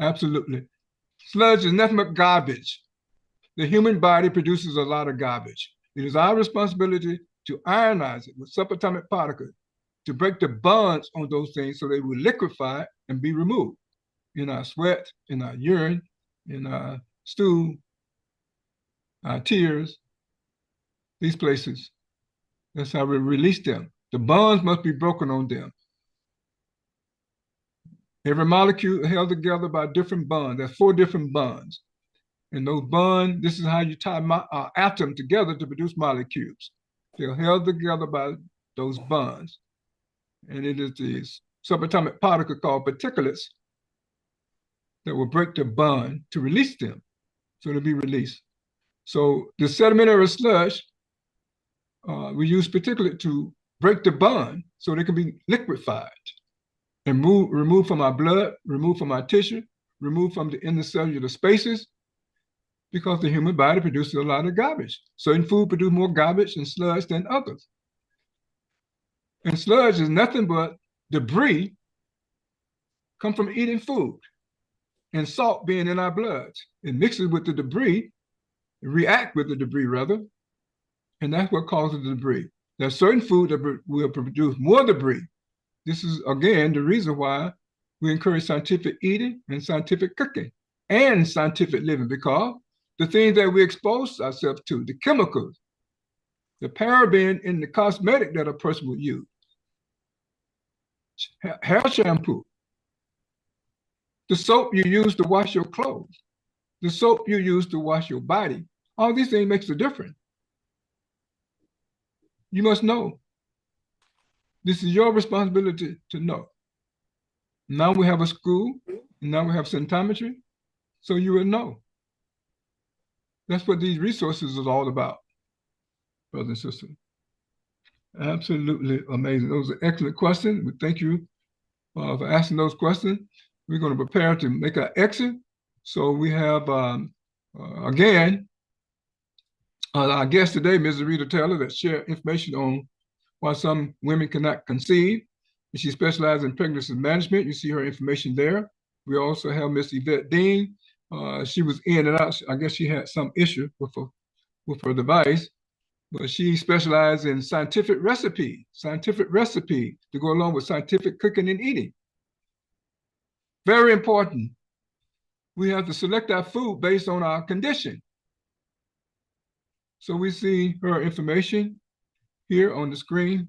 Absolutely. Sludge is nothing but garbage. The human body produces a lot of garbage. It is our responsibility to ionize it with subatomic particles to break the bonds on those things so they will liquefy and be removed in our sweat, in our urine, in our stool, our tears, these places. That's how we release them. The bonds must be broken on them. Every molecule held together by different bonds. There's 4 different bonds. And those bonds, this is how you tie atom together to produce molecules. They're held together by those bonds. And it is these subatomic particles called particulates that will break the bond to release them. So they'll be released. So the sedimentary sludge, we use particulate to break the bond so they can be liquefied and removed from our blood, removed from our tissue, removed from the intercellular spaces, because the human body produces a lot of garbage. Certain food produce more garbage and sludge than others. And sludge is nothing but debris come from eating food. and salt being in our bloods. It mixes with the debris, react with the debris rather, and that's what causes the debris. There's certain food that will produce more debris. This is, again, the reason why we encourage scientific eating and scientific cooking and scientific living, because the things that we expose ourselves to, the chemicals, the paraben in the cosmetic that a person would use, hair shampoo, the soap you use to wash your clothes, the soap you use to wash your body, all these things makes a difference. You must know. This is your responsibility to know. Now we have a school, and now we have symptometry, so you will know. That's what these resources is all about, brothers and sisters. Absolutely amazing. Those are excellent questions. We thank you for asking those questions. We're going to prepare to make our exit. So we have, again, our guest today, Ms. Rita Taylor, that share information on why some women cannot conceive. And she specializes in pregnancy management. You see her information there. We also have Miss Yvette Dean. She was in and out. I guess she had some issue with her device, but she specializes in scientific recipe to go along with scientific cooking and eating. Very important. We have to select our food based on our condition. So we see her information here on the screen.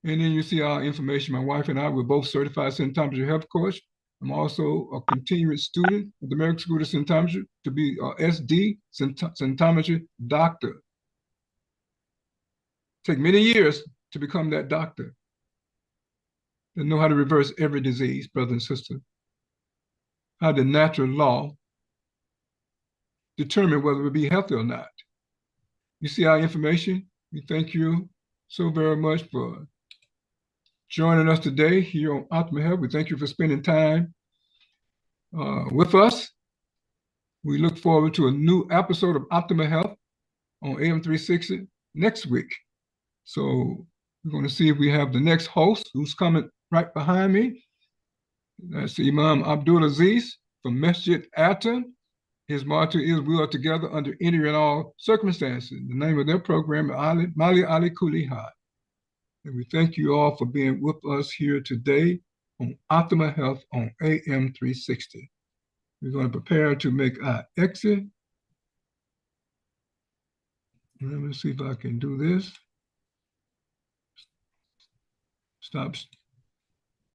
And then you see our information. My wife and I were both certified symptometry health coach. I'm also a continuing student at the American School of Symptometry to be a SD symptometry doctor. Take many years to become that doctor and know how to reverse every disease, brother and sister. How the natural law determine whether it be healthy or not. You see our information. We thank you so very much for joining us today here on Optimal Health. We thank you for spending time with us. We look forward to a new episode of Optimal Health on AM 360 next week. So we're going to see if we have the next host who's coming right behind me. That's Imam Abdul Aziz from Masjid Aton. His motto is, "We are together under any and all circumstances." The name of their program is Mali Ali Kulihad. And we thank you all for being with us here today on Optimal Health on AM 360. We're going to prepare to make our exit. Let me see if I can do this. Stop